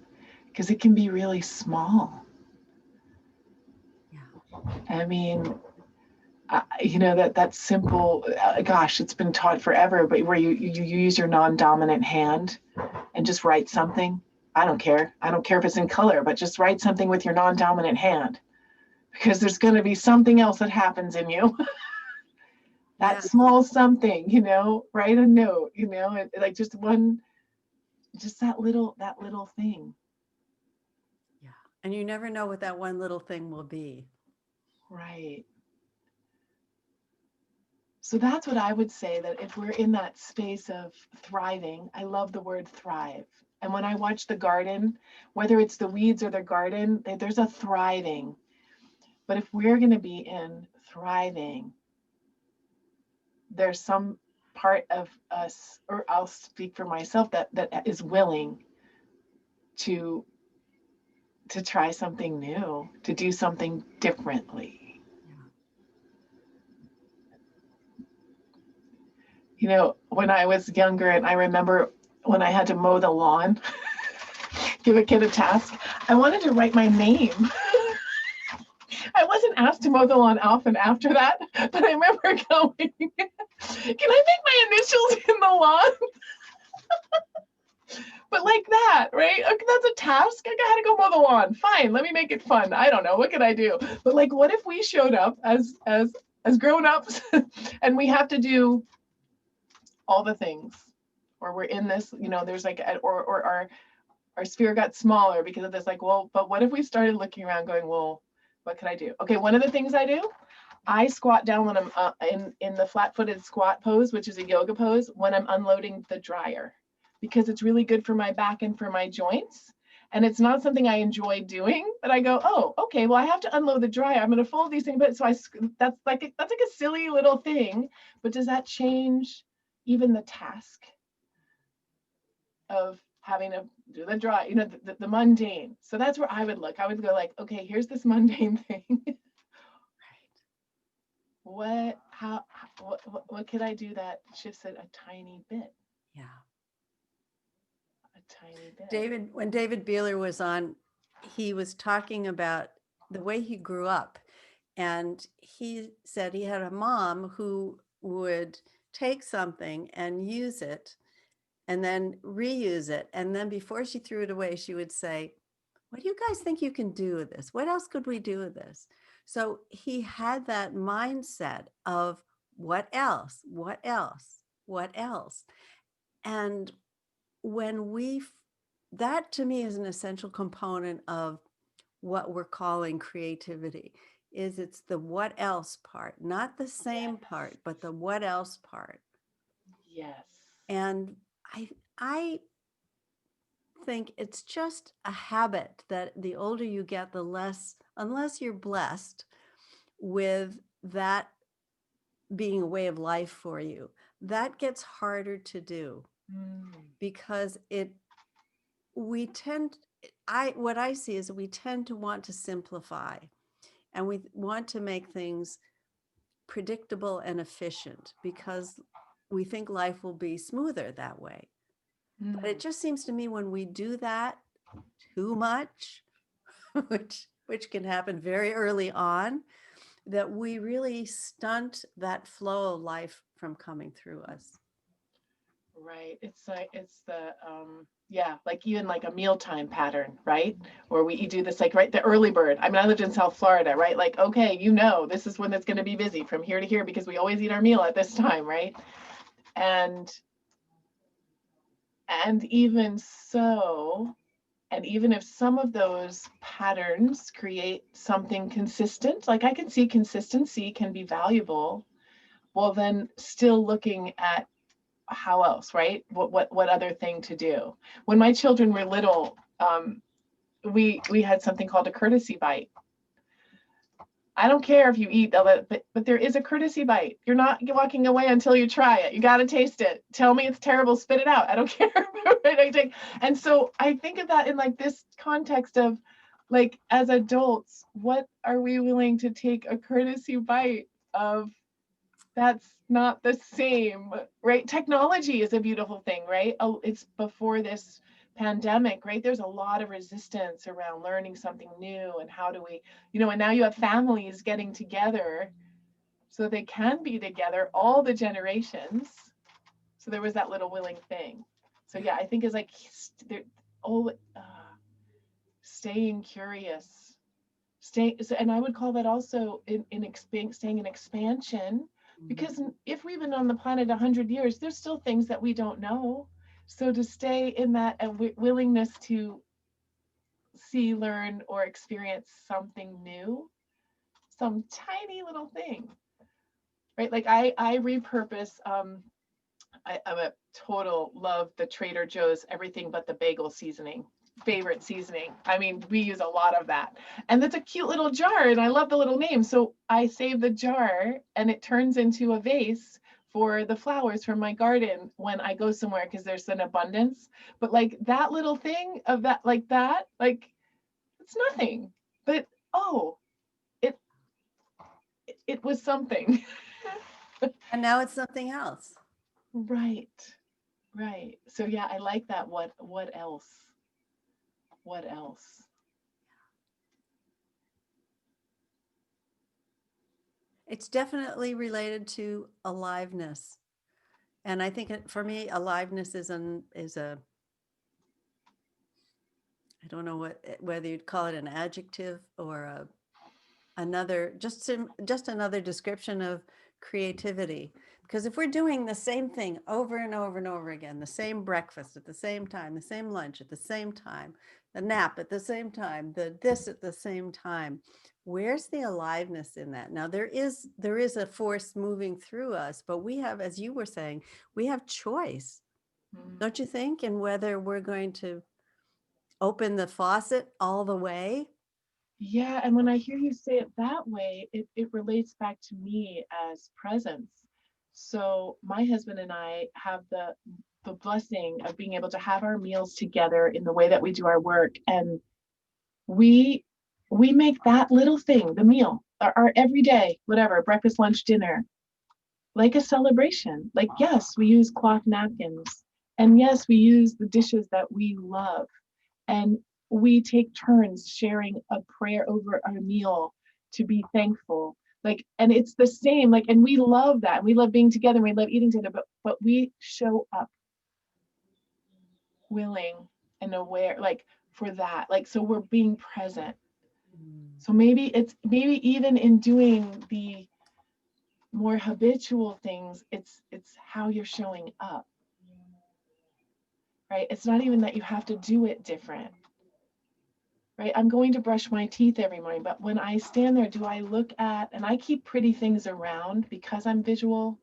Speaker 2: Because it can be really small.
Speaker 1: Yeah.
Speaker 2: I mean, that simple, gosh, it's been taught forever, but where you use your non-dominant hand and just write something. I don't care if it's in color, but just write something with your non-dominant hand, because there's going to be something else that happens in you. That small something, write a note, like just that little thing.
Speaker 1: Yeah. And you never know what that one little thing will be.
Speaker 2: Right. So that's what I would say, that if we're in that space of thriving, I love the word thrive. And when I watch the garden, whether it's the weeds or the garden, there's a thriving. But if we're going to be in thriving, there's some part of us, or I'll speak for myself, that is willing to try something new, to do something differently. When I was younger, and I remember when I had to mow the lawn, give a kid a task, I wanted to write my name. I wasn't asked to mow the lawn often after that, but I remember going, can I make my initials in the lawn? But like that, right? Okay, that's a task. I had to go mow the lawn. Fine, let me make it fun. I don't know, what can I do? But like, what if we showed up as grown-ups and we have to do all the things, or we're in this, there's like, or our sphere got smaller because of this, like, well, but what if we started looking around going, well, what can I do? Okay, one of the things I do, I squat down when I'm in the flat-footed squat pose, which is a yoga pose, when I'm unloading the dryer, because it's really good for my back and for my joints. And it's not something I enjoy doing, but I go, oh, okay, well, I have to unload the dryer. I'm going to fold these things. But so that's like a silly little thing. But does that change even the task of having to do the dry, the mundane? So that's where I would look. I would go like, okay, here's this mundane thing. What could I do that shifts it a tiny bit?
Speaker 1: Yeah.
Speaker 2: A tiny bit.
Speaker 1: David, when David Beeler was on, he was talking about the way he grew up. And he said he had a mom who would take something and use it and then reuse it. And then before she threw it away, she would say, what do you guys think you can do with this? What else could we do with this? So he had that mindset of what else, what else, what else? And when that to me is an essential component of what we're calling creativity, is it's the what else part, not the same part, but the what else part.
Speaker 2: Yes.
Speaker 1: And I think it's just a habit that the older you get, the less, unless you're blessed with that being a way of life for you, that gets harder to do because what I see is we tend to want to simplify and we want to make things predictable and efficient because we think life will be smoother that way. But it just seems to me when we do that too much, which can happen very early on, that we really stunt that flow of life from coming through us.
Speaker 2: Right. It's the like even like a mealtime pattern, right? Or we do this like right the early bird. I mean, I lived in South Florida, right? Like, okay, this is when it's going to be busy from here to here because we always eat our meal at this time, right? And even so, and even if some of those patterns create something consistent, like I can see consistency can be valuable, well, then still looking at how else, right? What other thing to do? When my children were little, we had something called a courtesy bite. I don't care if you eat, but there is a courtesy bite. You're not walking away until you try it. You got to taste it. Tell me it's terrible. Spit it out. I don't care. And so I think of that in like this context of like, as adults, what are we willing to take a courtesy bite of? That's not the same, right? Technology is a beautiful thing, right? Oh, it's before this pandemic, right? There's a lot of resistance around learning something new and how do we, and now you have families getting together so they can be together, all the generations. So there was that little willing thing. So yeah, I think it's like staying curious, and I would call that also staying in expansion. Because if we've been on the planet 100 years, there's still things that we don't know. So to stay in that willingness to see, learn, or experience something new, some tiny little thing, right? Like I repurpose, I'm a total love the Trader Joe's everything but the bagel seasoning. Favorite seasoning. I mean, we use a lot of that. And that's a cute little jar and I love the little name. So I save the jar and it turns into a vase for the flowers from my garden when I go somewhere because there's an abundance. But like that little thing of that, like it's nothing. But it was something.
Speaker 1: And now it's something else.
Speaker 2: Right. So yeah, I like that. What else? What else?
Speaker 1: It's definitely related to aliveness. And I think for me, aliveness is a I don't know whether you'd call it an adjective or another, just another description of creativity. Because if we're doing the same thing over and over and over again, the same breakfast at the same time, the same lunch at the same time, the nap at the same time, the this at the same time, where's the aliveness in that? Now there is a force moving through us, but we have, as you were saying, we have choice, don't you think? And whether we're going to open the faucet all the way.
Speaker 2: Yeah, and when I hear you say it that way, it relates back to me as presence. So my husband and I have the blessing of being able to have our meals together in the way that we do our work. And we we make that little thing, the meal, our everyday, whatever, breakfast, lunch, dinner, like a celebration. Like, yes, we use cloth napkins. And yes, we use the dishes that we love. And we take turns sharing a prayer over our meal to be thankful. Like, and it's the same, like, and we love that. We love being together, we love eating together, but we show up willing and aware, like for that. Like, so we're being present. So maybe even in doing the more habitual things, it's how you're showing up. Right? It's not even that you have to do it different. Right? I'm going to brush my teeth every morning, but when I stand there, do I look at, and I keep pretty things around because I'm visual.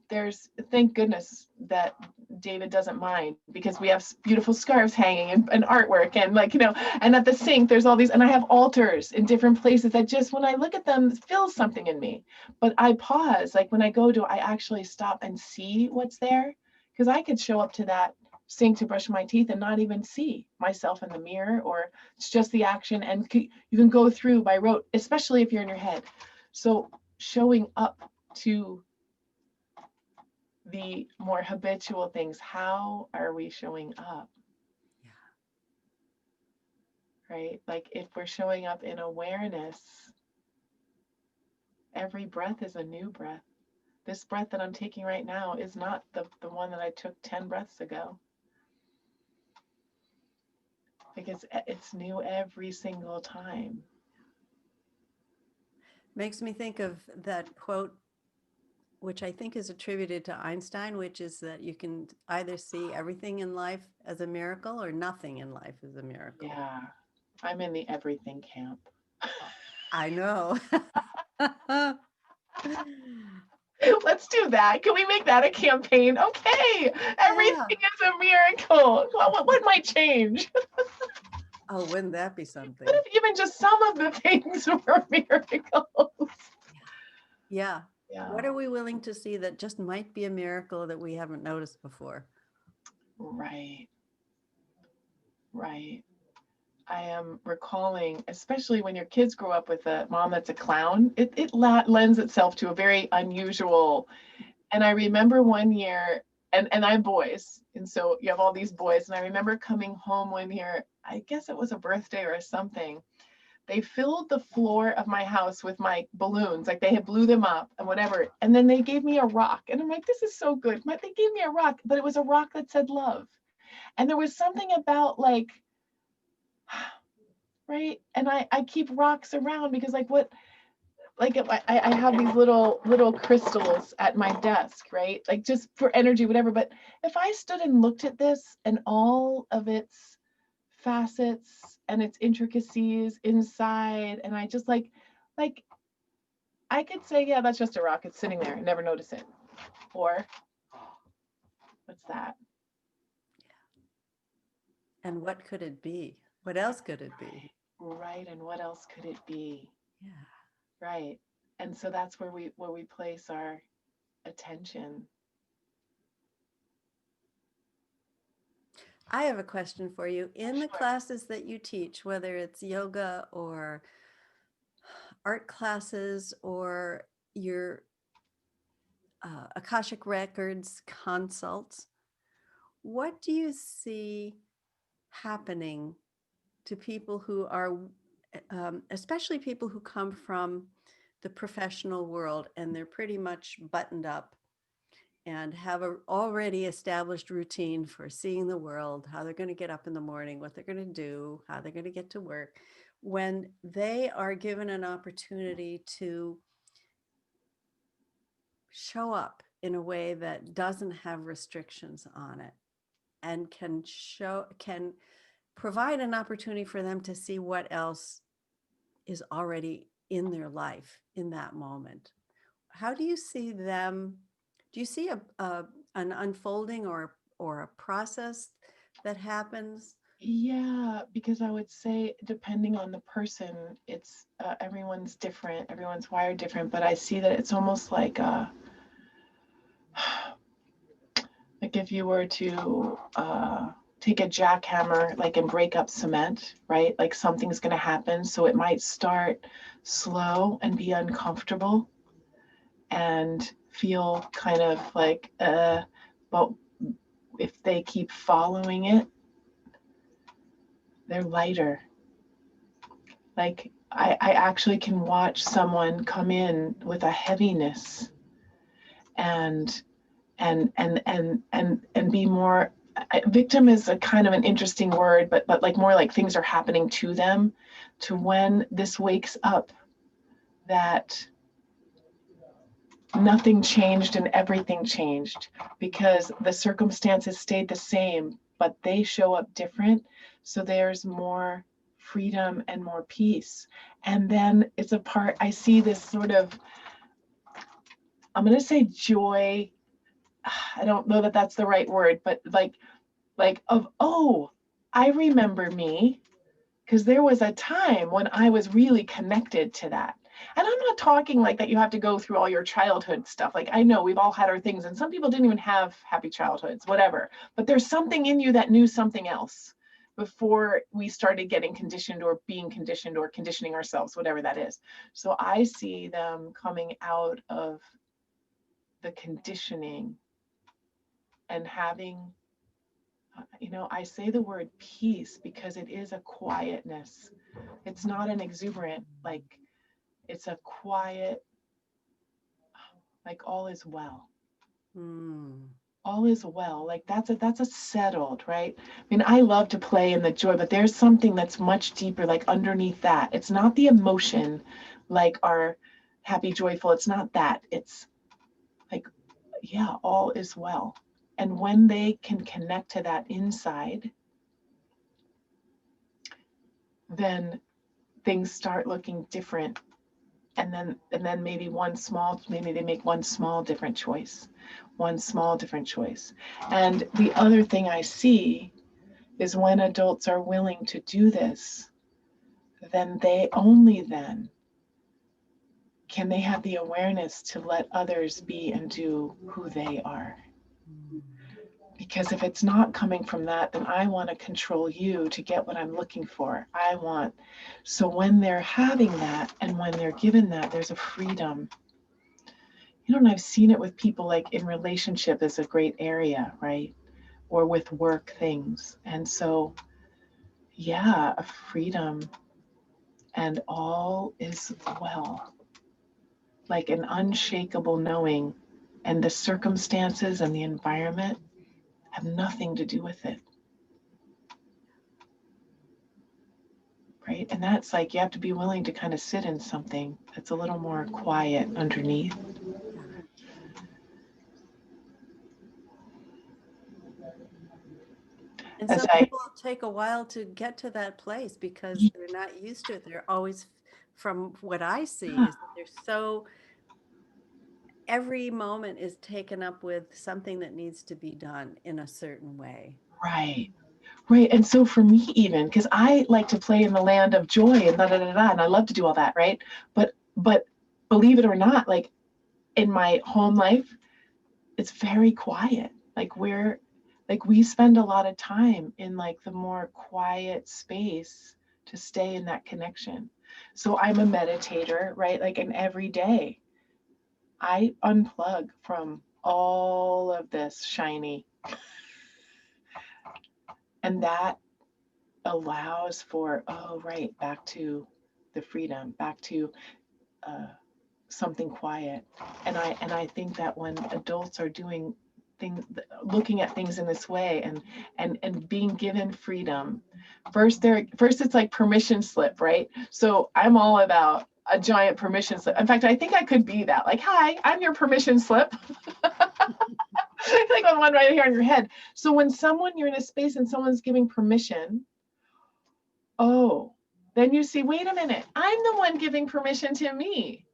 Speaker 2: There's, thank goodness that David doesn't mind, because we have beautiful scarves hanging and artwork, and like, you know, and at the sink, there's all these, and I have altars in different places that just, when I look at them, fills something in me. But I pause, like when I go to, I actually stop and see what's there, because I could show up to that sink to brush my teeth and not even see myself in the mirror, or it's just the action, and you can go through by rote, especially if you're in your head. So showing up to the more habitual things, how are we showing up?
Speaker 1: Yeah.
Speaker 2: Right? Like if we're showing up in awareness, every breath is a new breath. This breath that I'm taking right now is not the one that I took 10 breaths ago. Because it's new every single time.
Speaker 1: Makes me think of that quote, which I think is attributed to Einstein, which is that you can either see everything in life as a miracle or nothing in life as a miracle.
Speaker 2: Yeah, I'm in the everything camp.
Speaker 1: I know.
Speaker 2: Let's do that. Can we make that a campaign? Okay,
Speaker 1: Yeah.
Speaker 2: everything is a miracle. What might change?
Speaker 1: Oh, wouldn't that be something?
Speaker 2: What if even just some of the things were miracles?
Speaker 1: Yeah.
Speaker 2: Yeah,
Speaker 1: What are we willing to see that just might be a miracle that we haven't noticed before?
Speaker 2: right, right. I am recalling, especially when your kids grow up with a mom that's a clown, it lends itself to a very unusual. And I remember one year, and I have boys, and so you have all these boys, and I remember coming home one year, I guess it was a birthday or something. They filled the floor of my house with my balloons, like they had blew them up and whatever. And then they gave me a rock, and I'm like, this is so good. They gave me a rock, but it was a rock that said love. And there was something about like, right? And I keep rocks around because like what, like I have these little crystals at my desk, right? Like just for energy, whatever. But if I stood and looked at this and all of its facets and its intricacies inside, and I just like I could say, yeah, that's just a rock. It's sitting there and never notice it. Or what's that?
Speaker 1: And what could it be? What else could it be?
Speaker 2: Right. And what else could it be?
Speaker 1: Yeah.
Speaker 2: Right. And so that's where we place our attention.
Speaker 1: I have a question for you. In the
Speaker 2: Sure.
Speaker 1: classes that you teach, whether it's yoga or art classes or your Akashic Records consults, what do you see happening to people who are, especially people who come from the professional world and they're pretty much buttoned up and have a already established routine for seeing the world, how they're going to get up in the morning, what they're going to do, how they're going to get to work, when they are given an opportunity to show up in a way that doesn't have restrictions on it, and can provide an opportunity for them to see what else is already in their life in that moment. How do you see them? Do you see an unfolding or a process that happens?
Speaker 2: Yeah, because I would say depending on the person, it's everyone's different, everyone's wired different, but I see that it's almost like if you were to take a jackhammer like and break up cement, right? Like something's going to happen, so it might start slow and be uncomfortable and feel kind of like but if they keep following it, they're lighter. Like I actually can watch someone come in with a heaviness and be more, victim is a kind of an interesting word, but like more like things are happening to them, to when this wakes up that nothing changed and everything changed because the circumstances stayed the same, but they show up different. So there's more freedom and more peace. And then it's a part, I see this sort of, I'm going to say joy. I don't know that that's the right word, but like of, oh, I remember me, because there was a time when I was really connected to that. And I'm not talking like that you have to go through all your childhood stuff. Like I know we've all had our things and some people didn't even have happy childhoods, whatever. But there's something in you that knew something else before we started getting conditioned or being conditioned or conditioning ourselves, whatever that is. So I see them coming out of the conditioning and having, I say the word peace because it is a quietness. It's not an exuberant, like it's a quiet, like all is well. All is well. Like that's a settled, right? I mean, I love to play in the joy, but there's something that's much deeper, like underneath that. It's not the emotion, like our happy, joyful. It's not that. It's like, yeah, all is well. And when they can connect to that inside, then things start looking different. And then maybe they make one small different choice. And the other thing I see is when adults are willing to do this, then then can they have the awareness to let others be and do who they are. Because if it's not coming from that, then I want to control you to get what I'm looking for. So when they're having that and when they're given that, there's a freedom. And I've seen it with people, like in relationship is a great area, right? Or with work things. And so, yeah, a freedom and all is well. Like an unshakable knowing, and the circumstances and the environment have nothing to do with it. Right? And that's like, you have to be willing to kind of sit in something that's a little more quiet underneath.
Speaker 1: And some people take a while to get to that place because they're not used to it. They're always, from what I see, is that every moment is taken up with something that needs to be done in a certain way.
Speaker 2: Right. And so for me, even because I like to play in the land of joy and and I love to do all that, right? But believe it or not, like in my home life, it's very quiet. We spend a lot of time in like the more quiet space to stay in that connection. So I'm a meditator, right? Like, and every day I unplug from all of this shiny. And that allows for, back to the freedom, back to something quiet. And I think that when adults are doing things, looking at things in this way and being given freedom, first it's like permission slip, right? So I'm all about a giant permission slip. In fact, I think I could be that, like, hi, I'm your permission slip. like on one right here on your head. So when you're in a space and someone's giving permission, oh, then you see, wait a minute, I'm the one giving permission to me,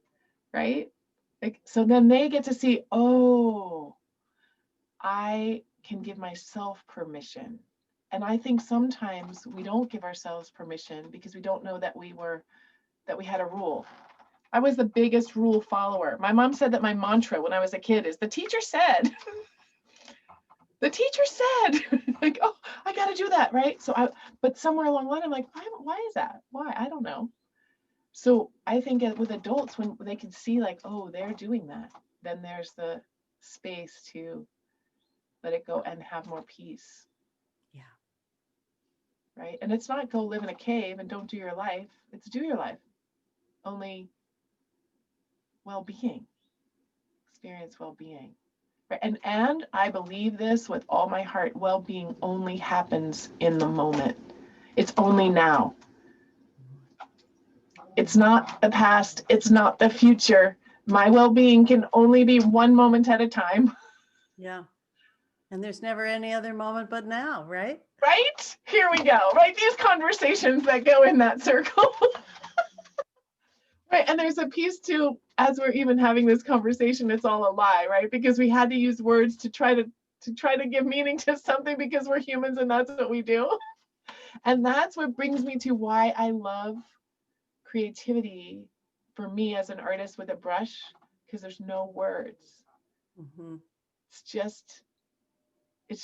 Speaker 2: right? Like, so then they get to see, oh, I can give myself permission. And I think sometimes we don't give ourselves permission because we don't know that we had a rule. I was the biggest rule follower. My mom said that my mantra when I was a kid is the teacher said. The teacher said, like, oh, I got to do that, right? But somewhere along the line, I'm like, why is that? Why? I don't know. So I think with adults, when they can see like, oh, they're doing that, then there's the space to let it go and have more peace.
Speaker 1: Yeah.
Speaker 2: Right. And it's not go live in a cave and don't do your life. It's do your life. Only well-being. Experience well-being. Right. And I believe this with all my heart. Well-being only happens in the moment. It's only now. It's not the past. It's not the future. My well-being can only be one moment at a time.
Speaker 1: Yeah. And there's never any other moment but now, right?
Speaker 2: Right? Here we go. Right? These conversations that go in that circle. Right. And there's a piece too, as we're even having this conversation, it's all a lie, right? Because we had to use words to try to give meaning to something because we're humans and that's what we do. And that's what brings me to why I love creativity for me as an artist with a brush, because there's no words.
Speaker 1: Mm-hmm.
Speaker 2: It's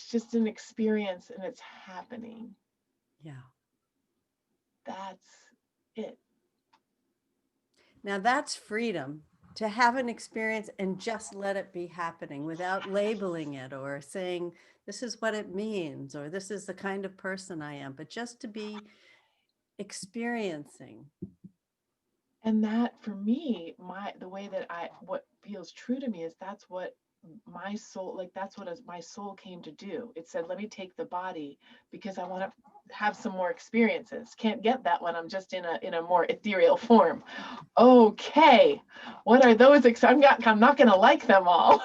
Speaker 2: just an experience and it's happening.
Speaker 1: Yeah.
Speaker 2: That's it.
Speaker 1: Now that's freedom, to have an experience and just let it be happening without labeling it or saying, this is what it means, or this is the kind of person I am, but just to be experiencing.
Speaker 2: And that for me, the way that what feels true to me is that's what my soul, like that's what my soul came to do. It said, let me take the body because I want to have some more experiences. Can't get that when I'm just in a more ethereal form. Okay, what are those? I'm not going to like them all.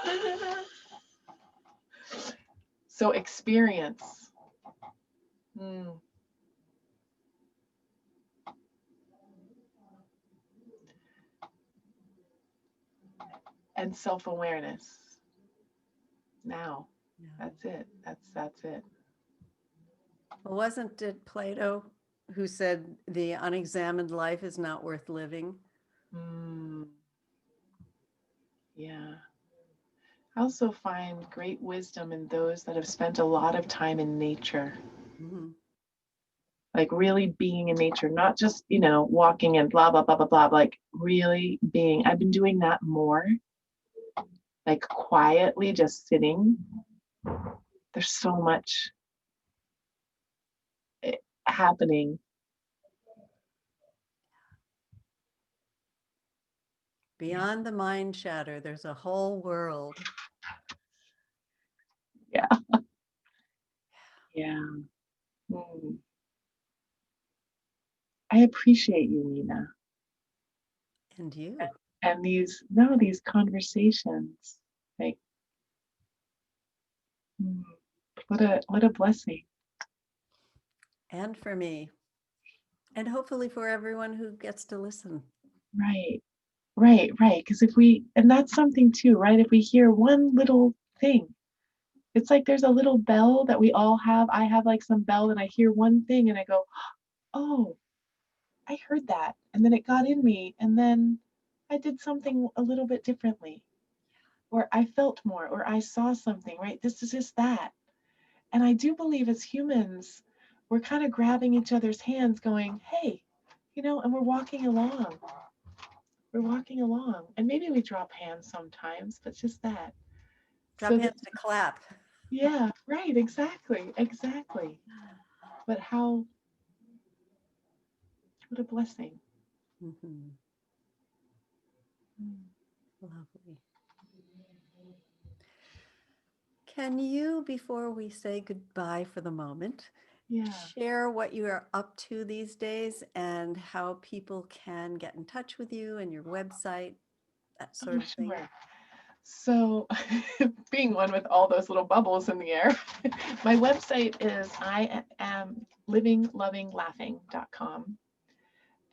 Speaker 2: So experience. And self-awareness. Now, yeah. That's it. That's it.
Speaker 1: Well, wasn't it Plato who said the unexamined life is not worth living?
Speaker 2: Yeah. I also find great wisdom in those that have spent a lot of time in nature. Mm-hmm. Like really being in nature, not just, walking and blah, blah, blah, blah, blah, like really being. I've been doing that more, like quietly just sitting. There's so much happening.
Speaker 1: Beyond the mind shatter, there's a whole world.
Speaker 2: Yeah. Yeah. I appreciate you, Nina.
Speaker 1: And you.
Speaker 2: And these conversations, like, what a blessing.
Speaker 1: And for me. And hopefully for everyone who gets to listen.
Speaker 2: Right. Because and that's something too, right? If we hear one little thing, it's like there's a little bell that we all have. I have like some bell and I hear one thing and I go, oh, I heard that. And then it got in me. And then I did something a little bit differently. Or I felt more, or I saw something, right? This is just that. And I do believe as humans, we're kind of grabbing each other's hands going, hey, and we're walking along. And maybe we drop hands sometimes, but just that.
Speaker 1: Drop hands to clap.
Speaker 2: Yeah, right, exactly. But what a blessing.
Speaker 1: Mm-hmm. Lovely. Can you, before we say goodbye for the moment, share what you are up to these days and how people can get in touch with you and your website, that sort of thing?
Speaker 2: So being one with all those little bubbles in the air, my website is I am livinglovinglaughing.com.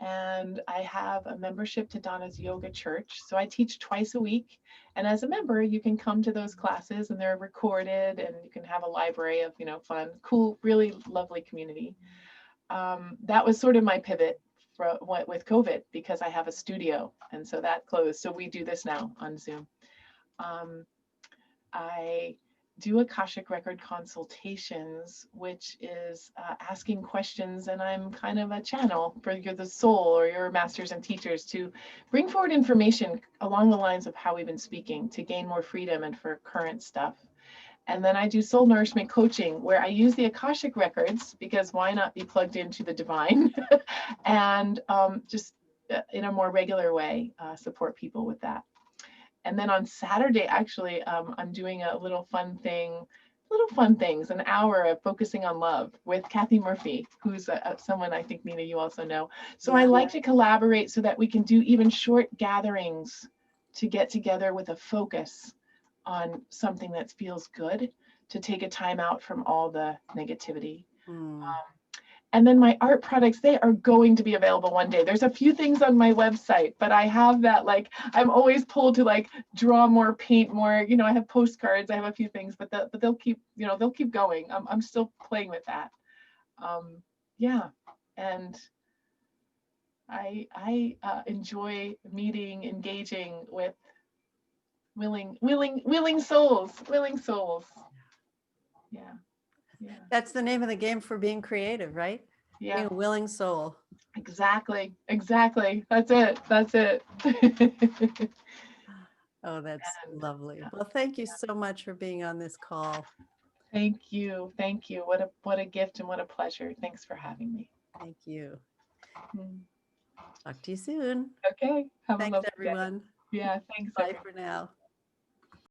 Speaker 2: And I have a membership to Donna's Yoga Church. So I teach twice a week. And as a member, you can come to those classes and they're recorded and you can have a library of, fun, cool, really lovely community. That was sort of my pivot with COVID because I have a studio. And so that closed. So we do this now on Zoom. I do Akashic Record consultations, which is asking questions, and I'm kind of a channel for the soul or your masters and teachers to bring forward information along the lines of how we've been speaking to gain more freedom and for current stuff. And then I do soul nourishment coaching, where I use the Akashic Records, because why not be plugged into the divine and just in a more regular way support people with that. And then on Saturday, actually, I'm doing a little fun things, an hour of focusing on love with Kathy Murphy, who's someone I think, Nina, you also know. So I like to collaborate so that we can do even short gatherings to get together with a focus on something that feels good, to take a time out from all the negativity. And then my art products, they are going to be available one day. There's a few things on my website, but I have that, I'm always pulled to draw more, paint more, I have postcards, I have a few things, but they'll keep, they'll keep going. I'm still playing with that. Yeah. And I enjoy meeting, engaging with willing souls. Yeah. Yeah.
Speaker 1: That's the name of the game for being creative, right?
Speaker 2: Yeah.
Speaker 1: Being a willing soul.
Speaker 2: Exactly. That's it.
Speaker 1: Oh, that's lovely. Well, thank you so much for being on this call.
Speaker 2: Thank you. What a gift and what a pleasure. Thanks for having me.
Speaker 1: Thank you. Talk to you soon.
Speaker 2: Okay.
Speaker 1: Thanks, everyone.
Speaker 2: Yeah, thanks.
Speaker 1: Bye for now.